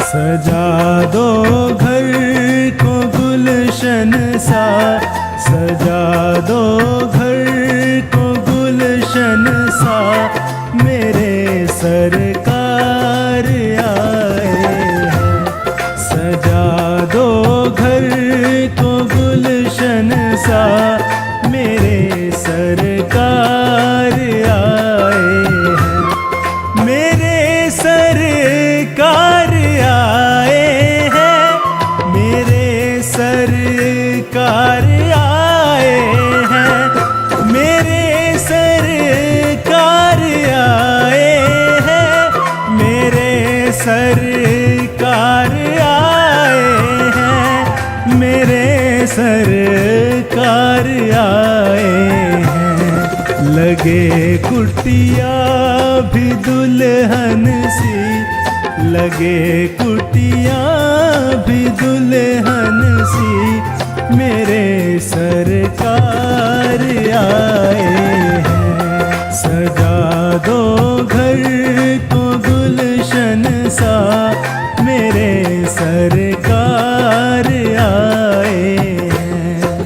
सजा दो घर को गुलशन सा, सजा दो घर को गुलशन सा। मेरे सरकार आए हैं। सजा दो घर को गुलशन सा, मेरे सरकार आए हैं। मेरे सरकार आए हैं, मेरे सरकार आए हैं। मेरे सरकार आए हैं, मेरे सरकार आए हैं। मेरे सरकार आए हैं। लगे कुटिया भी दुल्हन सी, लगे कुटिया भी दुल्हन सी। मेरे सरकार आए हैं। सजा दो घर को गुलशन सा, मेरे सरकार आए हैं।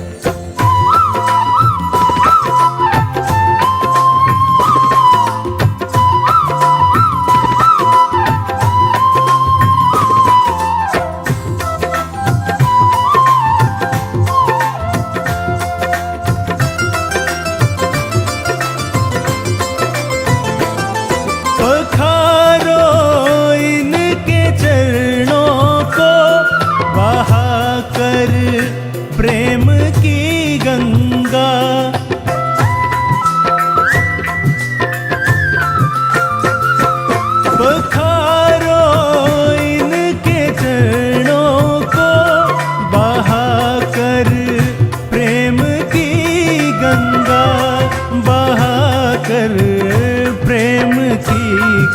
प्रेम की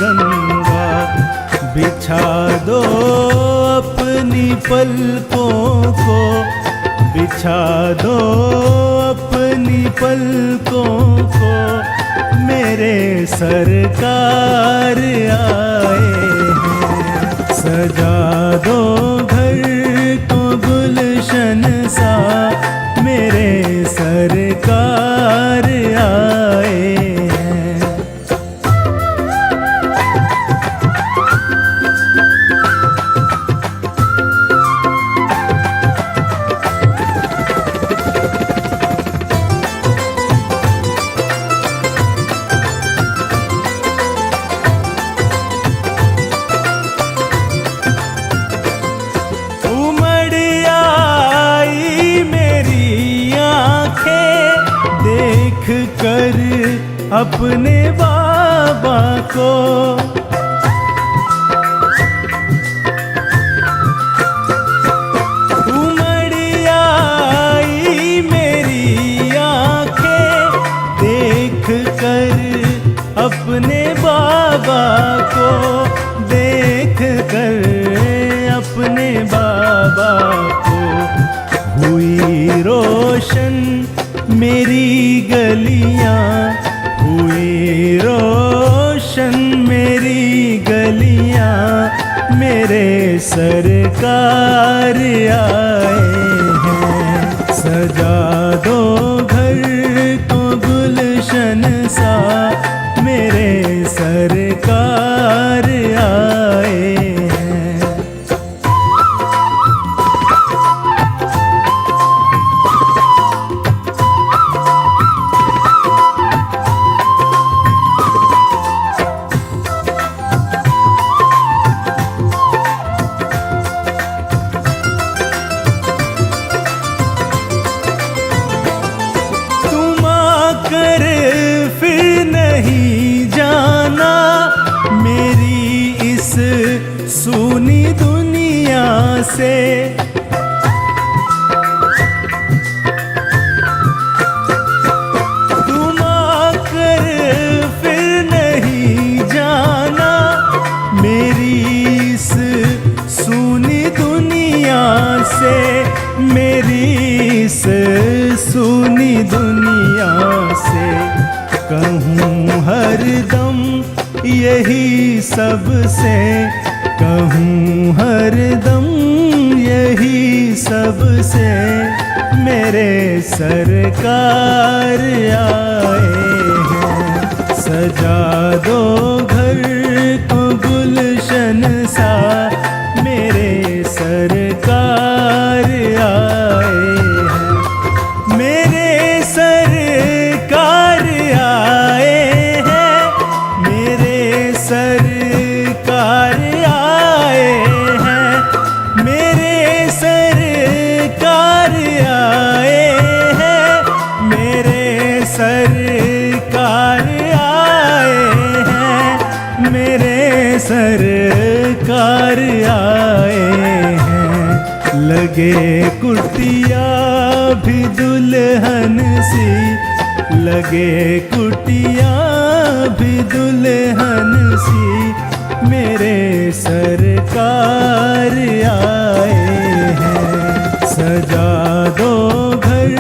गंगा, बिछा दो अपनी पलकों को, बिछा दो अपनी पलकों को, मेरे सरकार आए हैं। सजा दो घर को गुलशन सा, मेरे सरकार आए हैं। कर अपने बाबा को, उमड़ आई मेरी आंखें देख कर अपने बाबा को, देख कर अपने बाबा को। हुई रोशन मेरी गलियां, हुई रोशन मेरी गलियां, मेरे सरकार आए हैं। सजा दो घर को गुलशन सा, मेरे सरकार आए हैं। सुनी दुनिया से तुम आकर फिर नहीं जाना, मेरी इस सुनी दुनिया से, मेरी इस सुनी दुनिया से। कहूँ हरदम यही सबसे, कहूँ हरदम यही सबसे, मेरे सरकार आए हैं। सजा दो घर को गुलशन सा, मेरे सरकार आए हैं। मेरे सरकार आए हैं, मेरे सरकार आए हैं, मेरे सरकार आए हैं, मेरे सरकार आए हैं, मेरे सरकार आए हैं। लगे कुटिया भी दुल्हन सी, लगे कुटिया भी दुल्हन सी, मेरे सरकार आए हैं। सजा दो घर